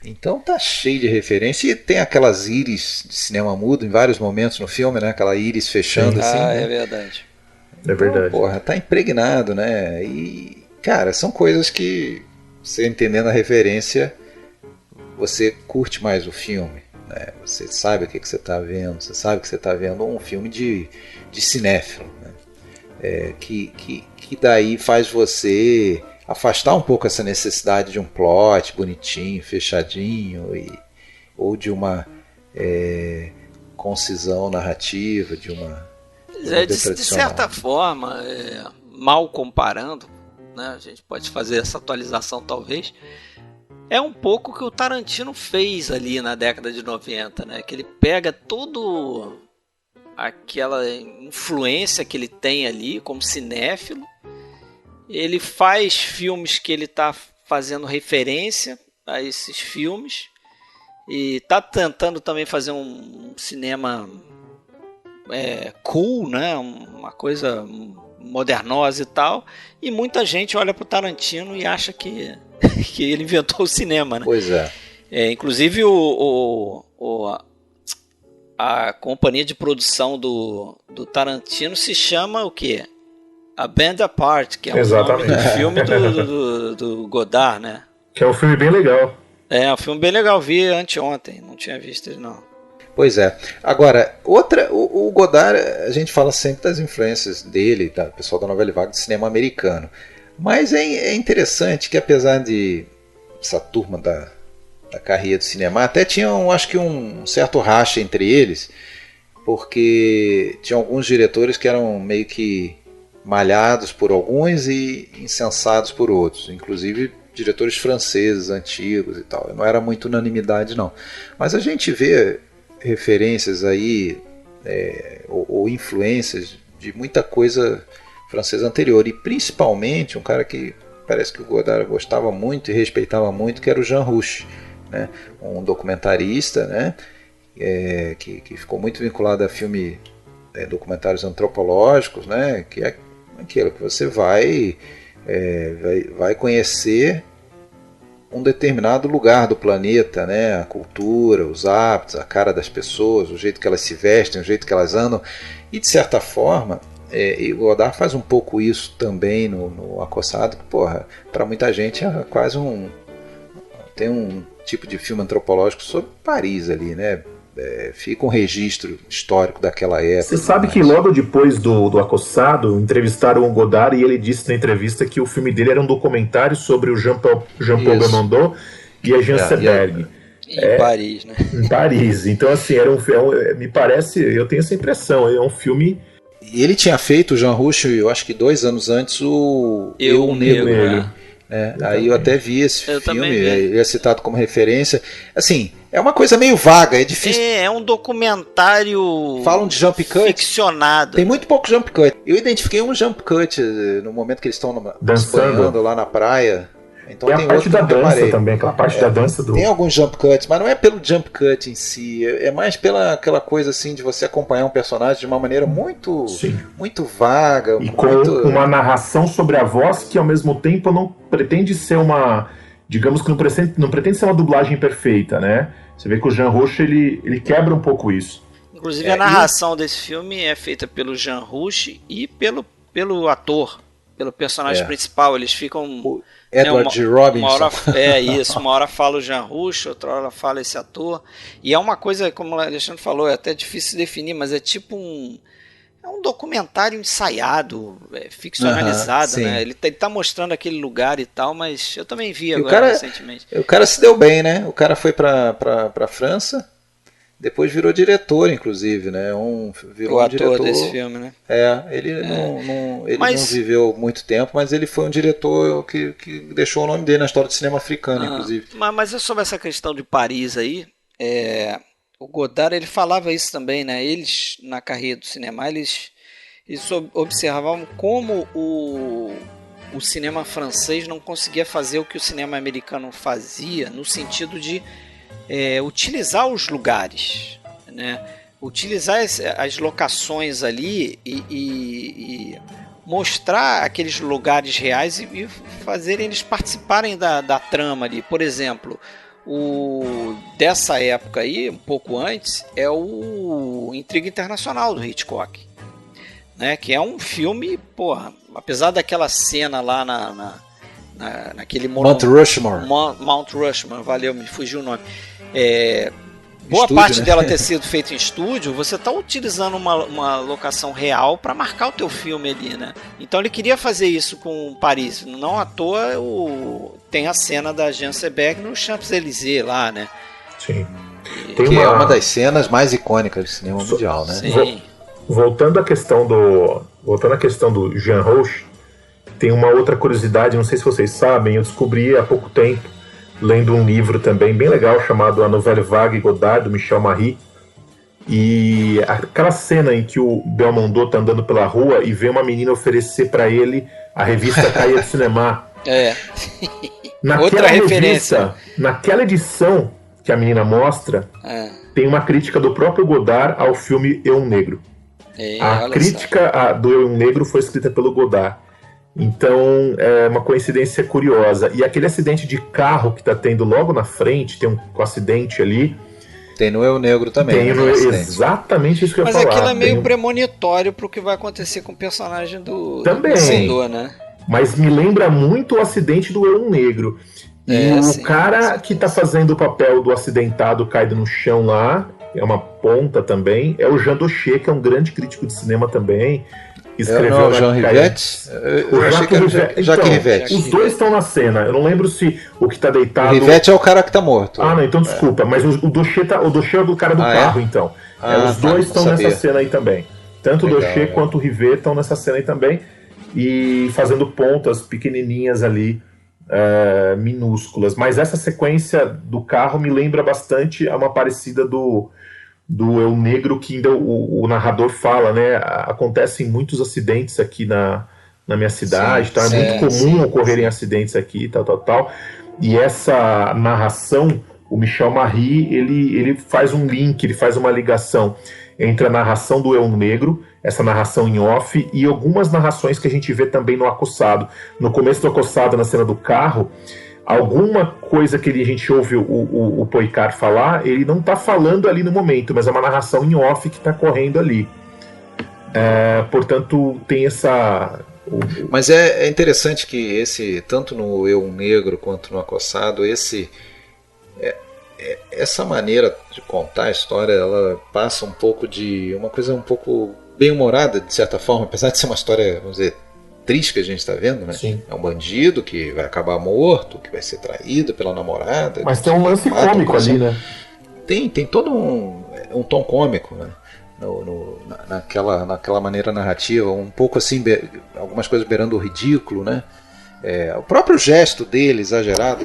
Então tá cheio de referência. E tem aquelas íris de cinema mudo em vários momentos no filme, né? Aquela íris fechando assim. É verdade. É verdade. Então, porra, tá impregnado, né? E, cara, são coisas que você entendendo a referência, você curte mais o filme, né? Você sabe o que você está vendo, você sabe que você está vendo um filme de cinéfilo, né? Que daí faz você afastar um pouco essa necessidade de um plot bonitinho, fechadinho, ou de uma concisão narrativa, de uma de certa forma, mal comparando, né? A gente pode fazer essa atualização talvez. É um pouco o que o Tarantino fez ali na década de 90, né? Que ele pega toda aquela influência que ele tem ali como cinéfilo, ele faz filmes que ele está fazendo referência a esses filmes e está tentando também fazer um cinema cool, né? Uma coisa modernosa e tal, e muita gente olha para o Tarantino e acha que ele inventou o cinema, né? Pois é. Inclusive a companhia de produção do Tarantino se chama o quê? A Band Apart, que é o nome do filme do Godard, né? Que é um filme bem legal. É um filme bem legal, vi anteontem, não tinha visto ele não. Pois é. Agora, o Godard, a gente fala sempre das influências dele, do pessoal da Novela Vague, do cinema americano. Mas é interessante que, apesar de essa turma da carreira do cinema, até tinha, acho que um certo racha entre eles, porque tinha alguns diretores que eram meio que malhados por alguns e insensados por outros, inclusive diretores franceses antigos e tal. Não era muito unanimidade, não. Mas a gente vê referências aí, ou influências de muita coisa francesa anterior, e principalmente um cara que parece que o Godard gostava muito e respeitava muito, que era o Jean Rouch, né? Um documentarista, né? Que ficou muito vinculado a filme, documentários antropológicos, né? Que é aquilo que você vai conhecer um determinado lugar do planeta, né? A cultura, os hábitos, a cara das pessoas, o jeito que elas se vestem, o jeito que elas andam, e de certa forma e o Godard faz um pouco isso também no Acossado, que, porra, para muita gente é quase tem um tipo de filme antropológico sobre Paris ali, né? Fica um registro histórico daquela época. Você sabe que logo depois do Acossado, entrevistaram o Godard e ele disse na entrevista que o filme dele era um documentário sobre o Jean-Paul Belmondo e a Jean Seberg. Em Paris, né? Em Paris. Então, assim, me parece, eu tenho essa impressão, é um filme... E ele tinha feito, o Jean Rouch, eu acho que 2 anos antes, o Eu Negro. Aí eu até vi esse filme, ele é citado como referência. Assim, é uma coisa meio vaga, é difícil. É um documentário. Falam de jump cut. Ficcionado. Tem muito pouco jump cut. Eu identifiquei um jump cut no momento que eles estão dançando lá na praia. Então tem a parte da dança também, aquela parte da dança do... Tem alguns jump cuts, mas não é pelo jump cut em si, é mais pela aquela coisa assim de você acompanhar um personagem de uma maneira muito vaga. E com uma narração sobre a voz que ao mesmo tempo não pretende ser digamos que não pretende ser uma dublagem perfeita, né? Você vê que o Jean Rouch, ele quebra um pouco isso. Inclusive a narração desse filme é feita pelo Jean Rouch e pelo ator, pelo personagem principal. Eles ficam Edward G. Robinson. Uma hora fala o Jean Rouch, outra hora fala esse ator. E é uma coisa, como o Alexandre falou, é até difícil de definir, mas é tipo um documentário ensaiado, ficcionalizado, né? Ele tá mostrando aquele lugar e tal, mas eu também vi agora recentemente. O cara se deu bem, né? O cara foi pra França, depois virou diretor, inclusive, né? Virou o um ator diretor desse filme, né? Ele não viveu muito tempo, mas ele foi um diretor que deixou o nome dele na história do cinema africano, inclusive. Mas sobre essa questão de Paris aí, o Godard, ele falava isso também, né? Eles, na carreira do cinema, eles observavam como o cinema francês não conseguia fazer o que o cinema americano fazia, no sentido de utilizar os lugares, né? Utilizar as locações ali e mostrar aqueles lugares reais e fazer eles participarem da trama ali. Por exemplo, dessa época aí, um pouco antes, é o Intriga Internacional do Hitchcock, né? Que é um filme, porra, apesar daquela cena lá naquele Mount Rushmore. Mount Rushmore, valeu, me fugiu o nome. Boa Estúdio, parte né? dela ter sido feita em estúdio, você está utilizando uma locação real para marcar o teu filme ali, né? Então ele queria fazer isso com Paris. Não à toa tem a cena da Jean Seberg no Champs-Élysées lá, né? Sim. É uma das cenas mais icônicas do cinema mundial, né? Sim. Voltando à questão do Jean Rouch, tem uma outra curiosidade, não sei se vocês sabem, eu descobri há pouco tempo, lendo um livro também bem legal chamado A Nouvelle Vague Godard, do Michel Marie. E aquela cena em que o Belmondo tá andando pela rua e vê uma menina oferecer para ele a revista Cahiers du Cinéma. Outra referência. Naquela edição que a menina mostra, tem uma crítica do próprio Godard ao filme Eu, um Negro. A crítica do Eu, um Negro foi escrita pelo Godard. Então é uma coincidência curiosa. E aquele acidente de carro que tá tendo logo na frente, tem um acidente ali. Tem no Eu Negro também. Exatamente isso que eu ia falar. Mas aquilo é meio premonitório pro que vai acontecer com o personagem do Belmondo, né? Mas me lembra muito o acidente do Eu, um Negro. E o cara que tá fazendo o papel do acidentado caído no chão lá, é uma ponta também, é o Jean Daucher, que é um grande crítico de cinema também. Escreveu o Jean Rivette? Eu achei que era Jacques Rivette. Os dois estão na cena. Eu não lembro se o que tá deitado... O Rivette é o cara que tá morto. Não, então desculpa. Mas o Daucher é do cara do carro, então. Os dois estão nessa cena aí também. Tanto o Daucher quanto o Rivette estão nessa cena aí também. E fazendo pontas pequenininhas ali, minúsculas. Mas essa sequência do carro me lembra bastante a uma parecida do Eu Negro, que ainda o narrador fala, né? Acontecem muitos acidentes aqui na minha cidade, é muito comum ocorrerem acidentes aqui, tal. E essa narração, o Michel Marie, ele faz um link, ele faz uma ligação entre a narração do Eu Negro, essa narração em off, e algumas narrações que a gente vê também no Acossado. No começo do Acossado, na cena do carro, alguma coisa que a gente ouve o Poicart falar, ele não está falando ali no momento, mas é uma narração em off que está correndo ali. Portanto, tem essa... Mas é interessante que tanto no Eu Negro quanto no Acossado, essa maneira de contar a história, ela passa um pouco de uma coisa um pouco bem-humorada, de certa forma, apesar de ser uma história, vamos dizer, triste que a gente está vendo, né? Sim. É um bandido que vai acabar morto, que vai ser traído pela namorada. Mas tem um lance cômico ali, né? Tem todo um tom cômico, né? Naquela maneira narrativa, um pouco assim, algumas coisas beirando o ridículo, né? O próprio gesto dele, exagerado,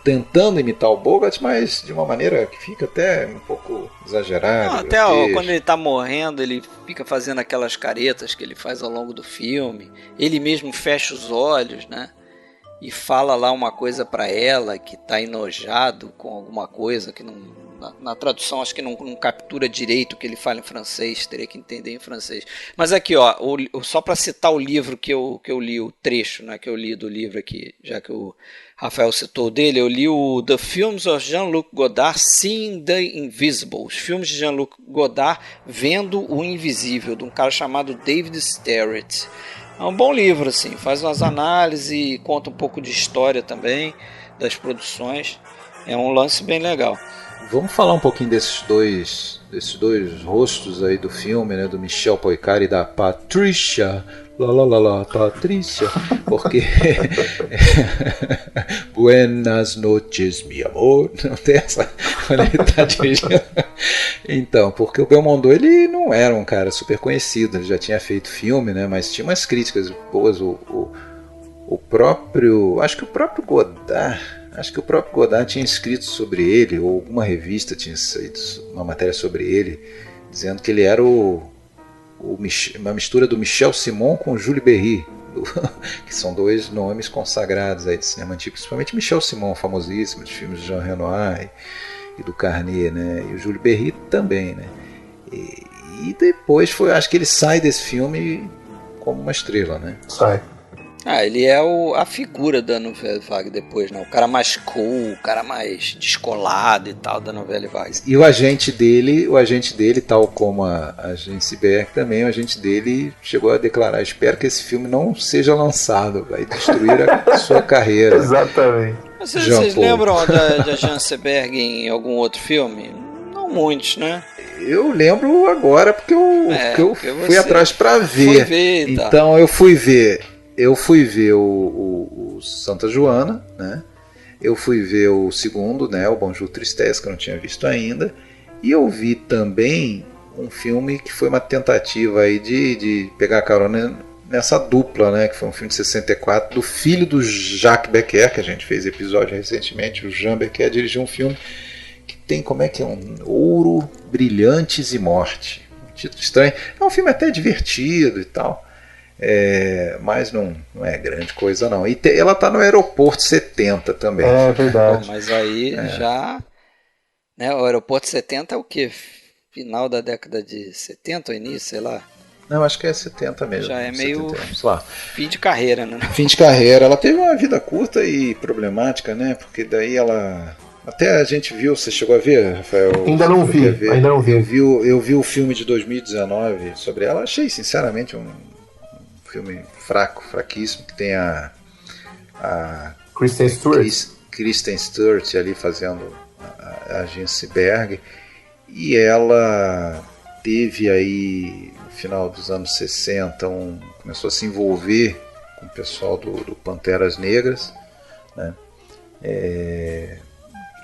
tentando imitar o Bogart, mas de uma maneira que fica até um pouco exagerado. Até quando ele está morrendo, ele fica fazendo aquelas caretas que ele faz ao longo do filme. Ele mesmo fecha os olhos, né? E fala lá uma coisa para ela que está enojado com alguma coisa que não... Na tradução acho que não captura direito o que ele fala em francês, teria que entender em francês. Mas aqui, ó, só para citar o livro que eu li, o trecho, né, que eu li do livro aqui, já que o Rafael citou dele, eu li o The Films of Jean-Luc Godard Seeing the Invisible, os filmes de Jean-Luc Godard vendo o invisível, de um cara chamado David Starrett. É um bom livro, assim, faz umas análises e conta um pouco de história também, das produções. É um lance bem legal. Vamos falar um pouquinho desses dois rostos aí do filme, né? Do Michel Poicari e da Patricia. Patricia. Porque Buenas noches, mi amor. Não tem essa quando ele tá dirigindo. Então, porque o Belmondo, ele não era um cara super conhecido, ele já tinha feito filme, né? Mas tinha umas críticas boas. O próprio Godard tinha escrito sobre ele, ou alguma revista tinha saído uma matéria sobre ele, dizendo que ele era uma mistura do Michel Simon com Jules Berry, que são dois nomes consagrados aí de cinema antigo, principalmente Michel Simon, famosíssimo, de filmes de Jean Renoir e do Carnet, né? E o Jules Berry também, né? E depois acho que ele sai desse filme como uma estrela, né? Sai. Ele é a figura da Nouvelle Vague depois, né? O cara mais cool, o cara mais descolado e tal da Nouvelle Vague. E o agente dele, tal como a agência Berg também, o agente dele chegou a declarar: espero que esse filme não seja lançado, vai destruir a sua carreira. Exatamente. Vocês lembram da Agência Berg em algum outro filme? Não muitos, né? Eu lembro agora porque eu fui atrás para ver. Então eu fui ver o Santa Joana, né? Eu fui ver o segundo, né? O Bonjour Tristesse, que eu não tinha visto ainda. E eu vi também um filme que foi uma tentativa aí de pegar carona nessa dupla, né? Que foi um filme de 64 do filho do Jacques Becker, que a gente fez episódio recentemente. O Jean Becker dirigiu um filme que tem, como é que é? Ouro, Brilhantes e Morte. Um título estranho. É um filme até divertido e tal. Mas não é grande coisa não. E ela tá no Aeroporto 70 também. É verdade. Mas aí já, né, o Aeroporto 70 é o que? Final da década de 70 ou início, sei lá. Não, acho que é 70 mesmo. Já é meio 70, fim de carreira, né? Fim de carreira. Ela teve uma vida curta e problemática, né? Porque daí ela... Até a gente viu, você chegou a ver, Rafael? Ainda não vi. Eu vi o filme de 2019 sobre ela. Achei, sinceramente, um filme fraquíssimo, que tem a Kristen Stewart ali fazendo a agência Berg, e ela teve aí no final dos anos 60 começou a se envolver com o pessoal do Panteras Negras, né?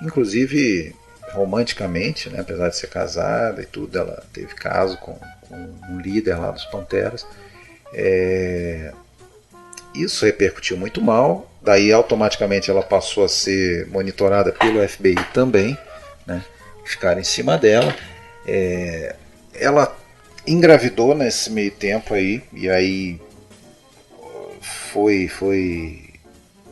Inclusive romanticamente, né? Apesar de ser casada e tudo, ela teve caso com um líder lá dos Panteras. Isso repercutiu muito mal, daí automaticamente ela passou a ser monitorada pelo FBI também, né? Ficaram em cima dela. Ela engravidou nesse meio tempo aí, e aí foi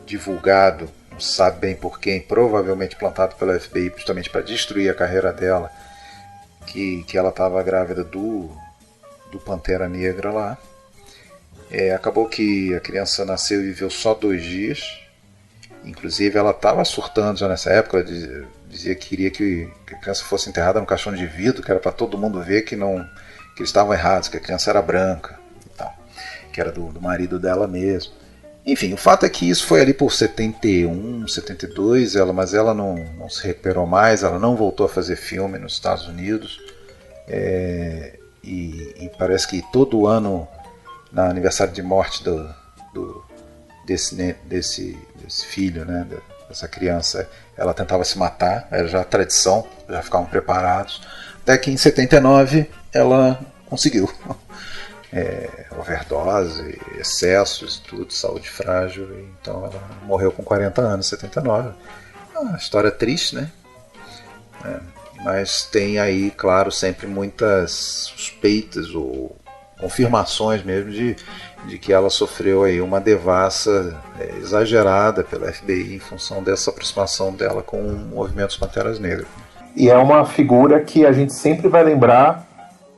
divulgado, não sabe bem por quem, provavelmente plantado pelo FBI justamente para destruir a carreira dela, que ela estava grávida do Pantera Negra lá. Acabou que a criança nasceu e viveu só 2 dias. Inclusive ela estava surtando já nessa época. Ela dizia que queria que a criança fosse enterrada no caixão de vidro, que era para todo mundo ver que eles estavam errados, que a criança era branca e tal, que era do marido dela mesmo. Enfim, o fato é que isso foi ali por 71, 72, mas ela não se recuperou mais, ela não voltou a fazer filme nos Estados Unidos. E parece que todo ano, no aniversário de morte desse filho, né, dessa criança, ela tentava se matar, era já tradição, já ficavam preparados, até que em 79 ela conseguiu. Overdose, excessos, tudo, saúde frágil, então ela morreu com 40 anos, 79. Uma história triste, né? Mas tem aí, claro, sempre muitas suspeitas ou confirmações mesmo de que ela sofreu aí uma devassa exagerada pela FBI em função dessa aproximação dela com o movimento dos Panteras Negras. E é uma figura que a gente sempre vai lembrar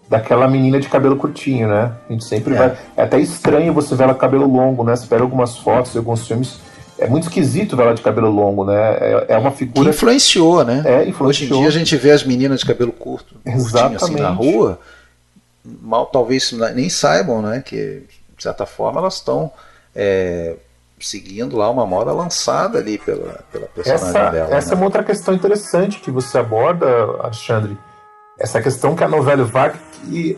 daquela menina de cabelo curtinho, né? A gente sempre vai... É até estranho você ver ela com cabelo longo, né? Você pega algumas fotos de alguns filmes, é muito esquisito ver ela de cabelo longo, né? É uma figura... Que influenciou, né? Influenciou. Hoje em dia a gente vê as meninas de cabelo curto, curtinho assim na rua, mal talvez nem saibam, né? Que de certa forma, elas estão seguindo lá uma moda lançada ali pela personagem dela. Essa é uma outra questão interessante que você aborda, Alexandre. Essa questão que a novela vague,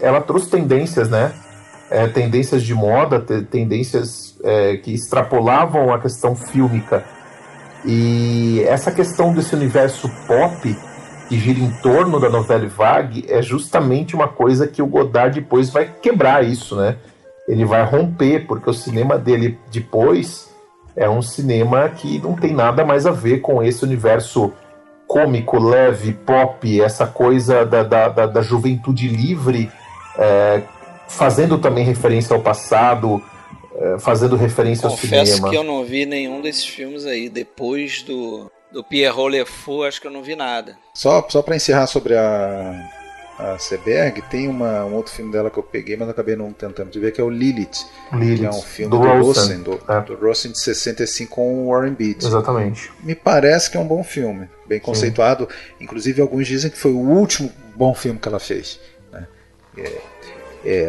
ela trouxe tendências, né? Tendências de moda, tendências que extrapolavam a questão fílmica. E essa questão desse universo pop que gira em torno da novela vague é justamente uma coisa que o Godard depois vai quebrar isso, né? Ele vai romper, porque o cinema dele depois é um cinema que não tem nada mais a ver com esse universo cômico, leve, pop, essa coisa da juventude livre, fazendo também referência ao passado, fazendo referência ao cinema. Confesso que eu não vi nenhum desses filmes aí. Depois do Pierrot Le Fou, acho que eu não vi nada. Só para encerrar sobre a Seberg, tem um outro filme dela que eu peguei, mas acabei não tentando de ver, que é o Lilith, que é um filme do Rosen, do Rosen de 65 com o Warren Beatty. Exatamente. Me parece que é um bom filme, bem conceituado. Inclusive alguns dizem que foi o último bom filme que ela fez, né?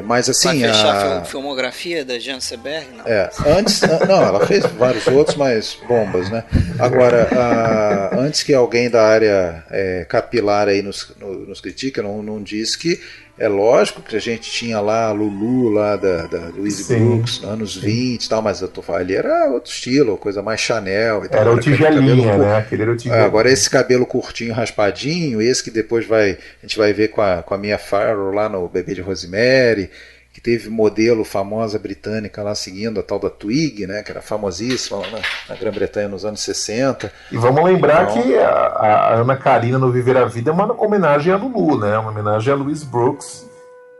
Mas assim, vai fechar a filmografia da Jean Seberg? Não. Não, ela fez vários outros, mas bombas, né? Agora, antes que alguém da área capilar aí nos critique, não diz que é lógico que a gente tinha lá a Lulu lá da Louise Brooks, anos 20 e tal, mas eu tô falando, ali era outro estilo, coisa mais Chanel e tal. Era o tigelinha, né? Aquele era o tigelinha. Agora esse cabelo curtinho, raspadinho, esse que depois a gente vai ver com a Mia Farrow lá no Bebê de Rosemary, que teve modelo famosa britânica lá seguindo a tal da Twig, né, que era famosíssima lá na Grã-Bretanha nos anos 60. E vamos lembrar que a Ana Karina no Viver a Vida é uma homenagem a Lulu, né, uma homenagem a Louise Brooks.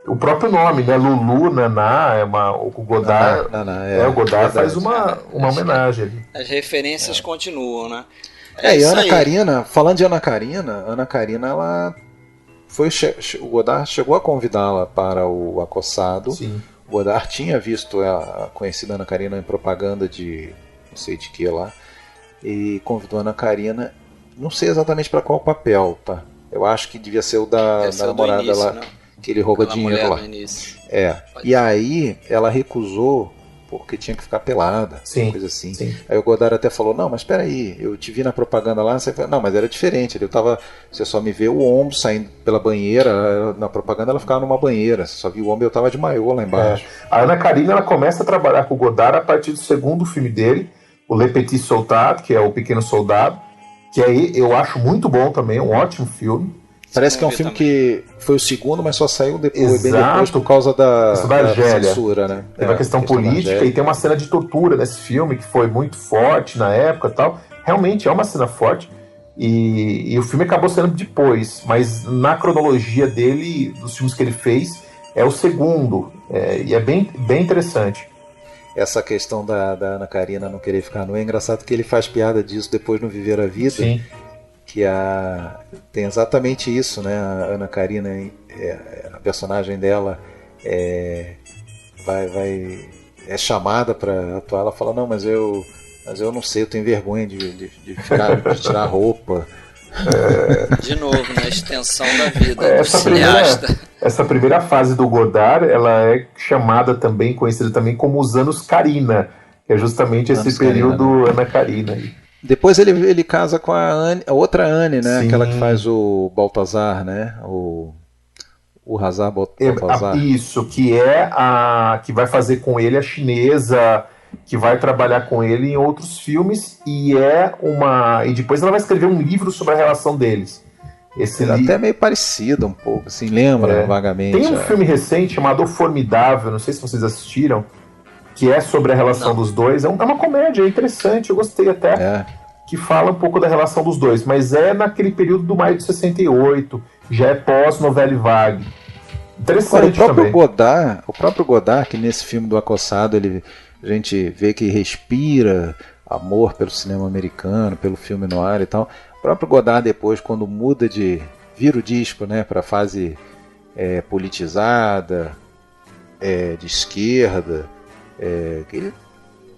O próprio nome, né, Lulu, Naná, o Godard, o Godard faz uma homenagem ali. As referências continuam, né? E Ana Karina, falando de Ana Karina, ela... o Godard chegou a convidá-la para o Acossado. Sim. O Godard tinha visto a conhecida Ana Karina em propaganda de não sei de que lá, e convidou a Ana Karina, não sei exatamente para qual papel, tá? Eu acho que devia ser o da namorada início, lá, não? Que ele rouba dinheiro lá. E aí ela recusou porque tinha que ficar pelada, coisa assim. Sim. Aí o Godard até falou, não, mas espera aí, eu te vi na propaganda lá, você falou, não, mas era diferente, você só me vê o ombro saindo pela banheira, na propaganda ela ficava numa banheira, você só viu o ombro e eu tava de maiô lá embaixo. A Ana Karina, ela começa a trabalhar com o Godard a partir do segundo filme dele, o Le Petit Soldat, que é o Pequeno Soldado, que aí eu acho muito bom também, um ótimo filme. Parece que é um filme que foi o segundo, mas só saiu bem depois por causa da censura, né? Teve a questão política e tem uma cena de tortura nesse filme que foi muito forte na época e tal. Realmente é uma cena forte e o filme acabou sendo depois, mas na cronologia dele, dos filmes que ele fez, é o segundo. E é bem interessante. Essa questão da Ana Karina não querer ficar nu, é engraçado que ele faz piada disso depois no Viver a Vida. Sim. Que tem exatamente isso, né? A Ana Karina, a personagem dela é chamada para atuar. Ela fala, não, mas eu não sei, eu tenho vergonha de tirar a roupa. De novo, na extensão da vida do cineasta. Essa primeira fase do Godard, ela é chamada também, conhecida também como os anos Karina, que é justamente esse período Ana Karina. Depois ele casa com a outra Anne, né? Sim. Aquela que faz o Baltazar, né? O Hazar Baltazar. Isso, que é a que vai fazer com ele a chinesa, que vai trabalhar com ele em outros filmes, e depois ela vai escrever um livro sobre a relação deles. Até meio parecido um pouco, assim, lembra vagamente. Tem um filme recente chamado O Formidável, não sei se vocês assistiram, que é sobre a relação dos dois. É uma comédia, é interessante, eu gostei até, que fala um pouco da relação dos dois, mas é naquele período do maio de 68, já é pós-novela vague. Interessante também. O próprio Godard, que nesse filme do Acossado, a gente vê que respira amor pelo cinema americano, pelo filme noir e tal. O próprio Godard depois, quando vira o disco, né, para a fase politizada, de esquerda, ele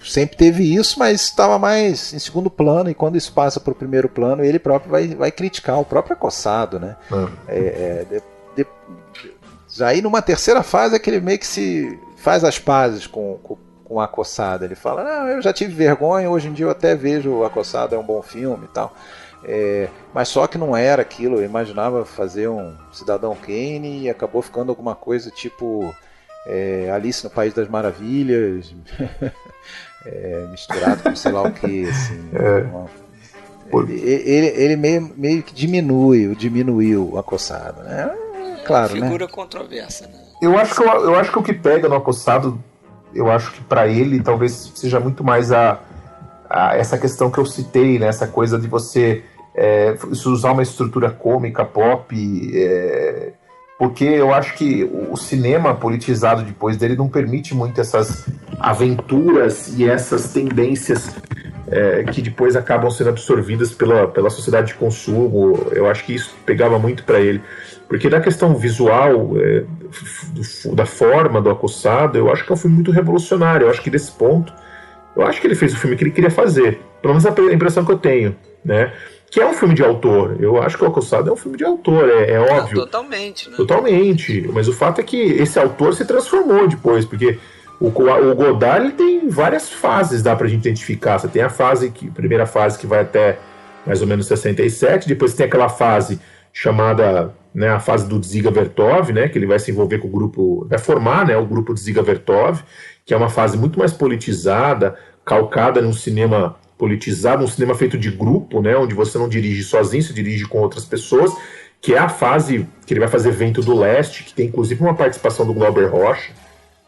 sempre teve isso, mas estava mais em segundo plano, e quando isso passa para o primeiro plano, ele próprio vai criticar o próprio Acossado, né? Já aí numa terceira fase é que ele meio que se faz as pazes com a Acossada. Ele fala, não, eu já tive vergonha, hoje em dia eu até vejo A Acossada é um bom filme e tal. Mas só que não era aquilo, eu imaginava fazer um Cidadão Kane e acabou ficando alguma coisa tipo Alice no País das Maravilhas, misturado com sei lá o que, assim. Ele meio que diminuiu A Acossada, né? Claro, figura né? controversa, né? Eu acho que o que pega no Acossado, eu acho que para ele talvez seja muito mais essa questão que eu citei, né? Essa coisa de você usar uma estrutura cômica, pop, porque eu acho que o cinema politizado depois dele não permite muito essas aventuras e essas tendências que depois acabam sendo absorvidas pela sociedade de consumo. Eu acho que isso pegava muito para ele. Porque na questão visual, da forma do Acossado, eu acho que é um filme muito revolucionário. Eu acho que desse ponto, eu acho que ele fez o filme que ele queria fazer. Pelo menos a impressão que eu tenho, né? Que é um filme de autor. Eu acho que o Acossado é um filme de autor, é óbvio. Totalmente, né? Totalmente. Mas o fato é que esse autor se transformou depois, porque o Godard ele tem várias fases, dá pra gente identificar. Você tem a primeira fase que vai até mais ou menos 67, depois tem aquela fase chamada, né, a fase do Dziga Vertov, né, que ele vai se envolver com o grupo, vai formar, né, o grupo Dziga Vertov, que é uma fase muito mais politizada, calcada num cinema politizado, um cinema feito de grupo, né, onde você não dirige sozinho, você dirige com outras pessoas, que é a fase que ele vai fazer Vento do Leste, que tem inclusive uma participação do Glauber Rocha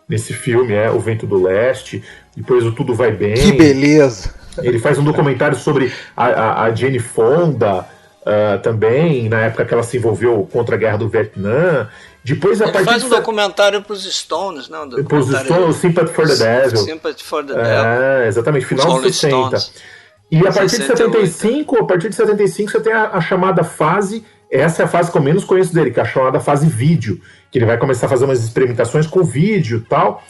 nesse filme, O Vento do Leste, depois o Tudo Vai Bem. Que beleza! Ele faz um documentário sobre a Jane Fonda, também, na época que ela se envolveu contra a Guerra do Vietnã. Depois, ele faz um documentário para os Stones, não? Para os Stones, Sympathy for the Devil. Sympathy for the Devil. Exatamente, final dos 60. E a partir de 75, você tem a chamada fase, essa é a fase que eu menos conheço dele, que é a chamada fase vídeo, que ele vai começar a fazer umas experimentações com vídeo e tal.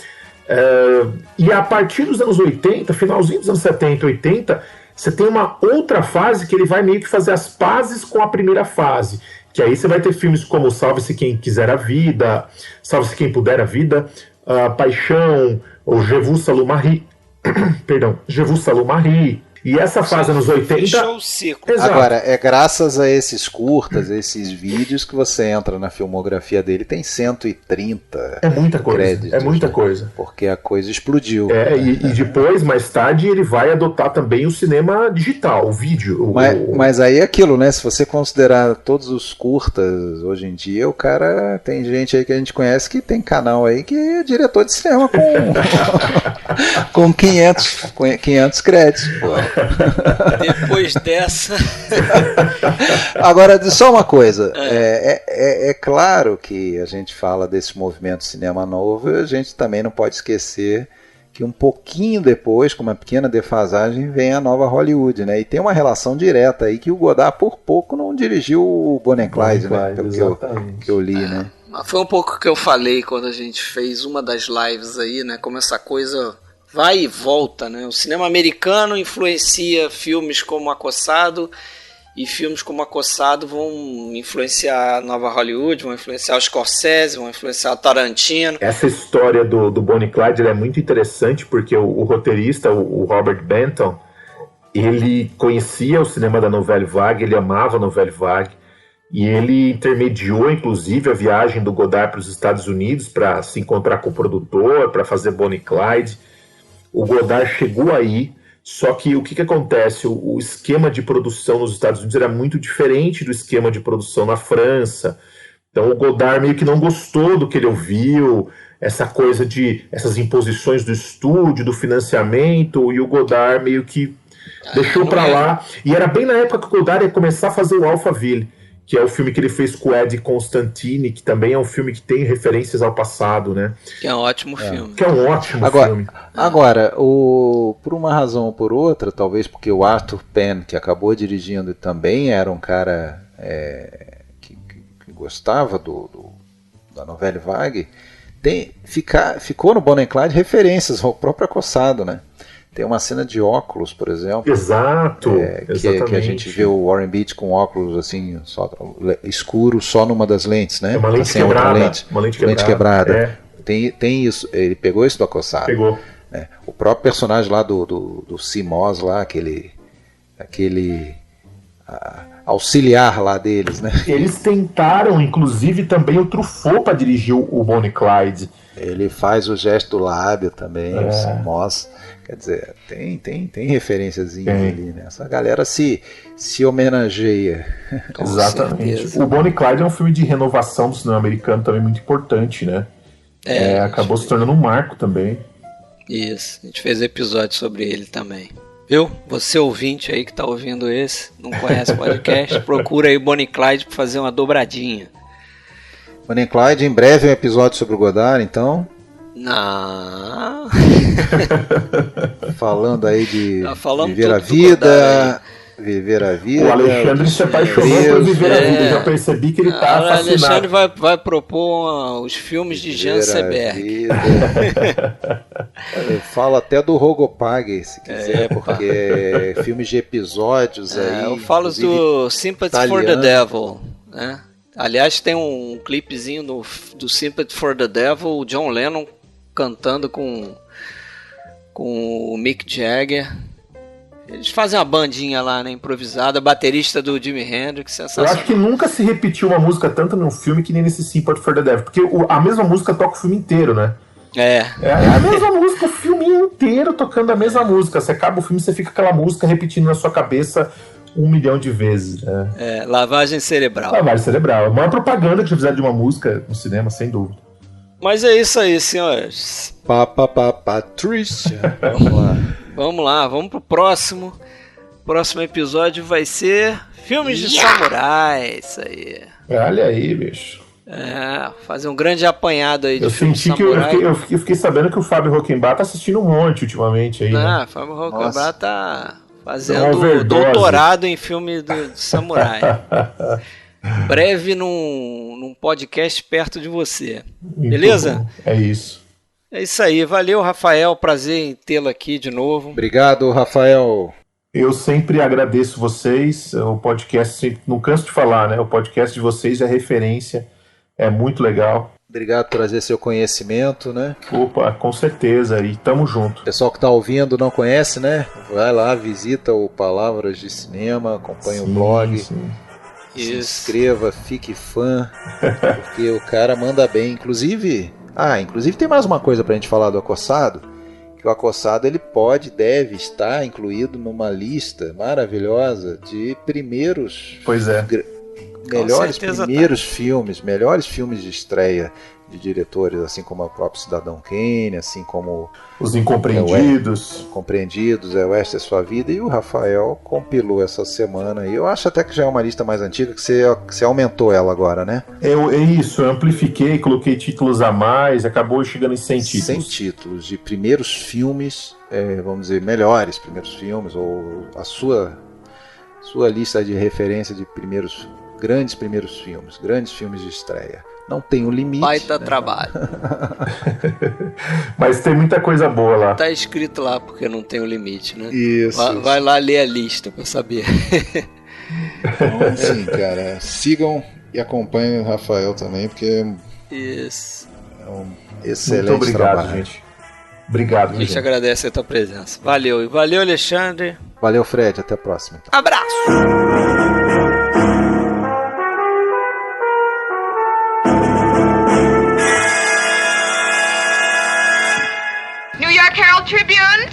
E a partir dos anos 80, finalzinho dos anos 70, 80, você tem uma outra fase que ele vai meio que fazer as pazes com a primeira fase. Que aí você vai ter filmes como Salve-se Quem Quiser a Vida, Salve-se Quem Puder a Vida, Paixão, ou Je vous salue Marie. Perdão, Je vous salue Marie. E essa fase nos 80... Fechou o ciclo. Exato. Agora, é graças a esses curtas, esses vídeos, que você entra na filmografia dele, tem 130 créditos. É muita coisa. Porque a coisa explodiu. E depois, mais tarde, ele vai adotar também o cinema digital, o vídeo. Mas aí é aquilo, né? Se você considerar todos os curtas, hoje em dia, o cara... Tem gente aí que a gente conhece que tem canal aí que é diretor de cinema com 500 créditos, pô. Depois dessa. Agora, só uma coisa. É claro que a gente fala desse movimento cinema novo, a gente também não pode esquecer que um pouquinho depois, com uma pequena defasagem, vem a nova Hollywood, né? E tem uma relação direta aí que o Godard por pouco não dirigiu o Bonnie and Clyde, né? Pelo que eu li, né? Foi um pouco que eu falei quando a gente fez uma das lives aí, né? Como essa coisa vai e volta, né? O cinema americano influencia filmes como Acossado, e filmes como Acossado vão influenciar a nova Hollywood, vão influenciar o Scorsese, vão influenciar o Tarantino. Essa história do Bonnie e Clyde é muito interessante, porque o roteirista, o Robert Benton, ele conhecia o cinema da Nouvelle Vague, ele amava a Nouvelle Vague, e ele intermediou, inclusive, a viagem do Godard para os Estados Unidos para se encontrar com o produtor, para fazer Bonnie e Clyde. O Godard chegou aí, só que o que acontece? O esquema de produção nos Estados Unidos era muito diferente do esquema de produção na França. Então o Godard meio que não gostou do que ele ouviu, essa coisa essas imposições do estúdio, do financiamento, e o Godard meio que deixou para lá. E era bem na época que o Godard ia começar a fazer o Alphaville, que é o filme que ele fez com o Ed Constantine, que também é um filme que tem referências ao passado, né? Que é um ótimo filme. Que é um ótimo filme. Agora, por uma razão ou por outra, talvez porque o Arthur Penn, que acabou dirigindo, também era um cara que gostava da Nouvelle Vague, ficou no Bonnie and Clyde referências ao próprio Acossado, né? Tem uma cena de óculos, por exemplo. Exato. Que a gente vê o Warren Beatty com óculos assim, escuro só numa das lentes, né? É uma lente Sem quebrada. outra lente. Uma lente quebrada. Tem isso. Ele pegou isso do Acossado. Pegou. O próprio personagem lá do Simós lá, aquele auxiliar lá deles, né? Eles tentaram, inclusive, também o Truffaut para dirigir o Bonnie e Clyde. Ele faz o gesto do lábio também, o Simós. Quer dizer, tem referenciazinhas ali, né? Essa galera se homenageia. Exatamente. certeza. O Bonnie e Clyde é um filme de renovação do cinema americano também muito importante, né? Acabou se tornando um marco também. Isso, a gente fez episódio sobre ele também. Viu? Você ouvinte aí que tá ouvindo esse, não conhece o podcast, procura aí Bonnie e Clyde pra fazer uma dobradinha. Bonnie e Clyde, em breve um episódio sobre o Godard, então. Não. Falando aí de falando viver a tudo do Godard vida. Viver a vida. O Alexandre se apaixonou por viver a vida. Eu já percebi que ele tá O fascinado. Alexandre vai propor os filmes de Jean Seberg. Fala até do Rogopag, se quiser, porque filmes de episódios aí. Eu falo do Sympathy for the Devil, né? Aliás, tem um clipezinho do Sympathy for the Devil, o John Lennon cantando com o Mick Jagger. Eles fazem uma bandinha lá, né, improvisada, baterista do Jimi Hendrix, sensacional. Eu acho que nunca se repetiu uma música tanto num filme que nem nesse Sympathy for the Devil, porque a mesma música toca o filme inteiro, né? É a mesma música, o filme inteiro tocando a mesma música. Você acaba o filme, você fica aquela música repetindo na sua cabeça 1 milhão de vezes. Né? Lavagem cerebral. Lavagem cerebral. A maior propaganda que já fizeram de uma música no cinema, sem dúvida. Mas é isso aí, senhores. Patrícia. Vamos lá. Vamos pro próximo. O próximo episódio vai ser Filmes de Samurai. Isso aí. Olha aí, bicho. Fazer um grande apanhado aí de eu filmes de senti samurai. Eu fiquei sabendo que o Fábio Rockenbach tá assistindo um monte ultimamente aí. Né? O Fábio Rockenbach tá Uma fazendo overdose. doutorado em filme de samurai. Breve num podcast perto de você. Muito Beleza? bom. É isso. É isso aí. Valeu, Rafael. Prazer em tê-lo aqui de novo. Obrigado, Rafael. Eu sempre agradeço vocês. O podcast, não canso de falar, né? O podcast de vocês é referência. É muito legal. Obrigado por trazer seu conhecimento, né? Opa, com certeza. E tamo junto. O pessoal que tá ouvindo não conhece, né? Vai lá, visita o Palavras de Cinema, acompanha o blog. Sim. Se inscreva, fique fã, porque o cara manda bem. Inclusive tem mais uma coisa pra gente falar do Acossado, que o Acossado ele deve estar incluído numa lista maravilhosa de primeiros, melhores filmes de estreia de diretores, assim como o próprio Cidadão Kane, assim como Os Incompreendidos. Oeste é Sua Vida, e o Rafael compilou essa semana, e eu acho até que já é uma lista mais antiga, que você aumentou ela agora, né? É isso, eu amplifiquei, coloquei títulos a mais, acabou chegando em 100 títulos. 100 títulos de primeiros filmes, vamos dizer, melhores primeiros filmes, ou a sua lista de referência de grandes primeiros filmes de estreia. Não tem um limite. Baita né? trabalho. Mas tem muita coisa boa lá. Tá escrito lá porque não tem um limite, né? Isso. Vai lá ler a lista pra saber. Então, assim, cara, sigam e acompanhem o Rafael também, porque Isso. é um excelente Muito obrigado, trabalho. gente. Obrigado, A gente gente. agradece a tua presença. Valeu. E valeu, Alexandre. Valeu, Fred. Até a próxima. Então. Abraço. New York Herald Tribune.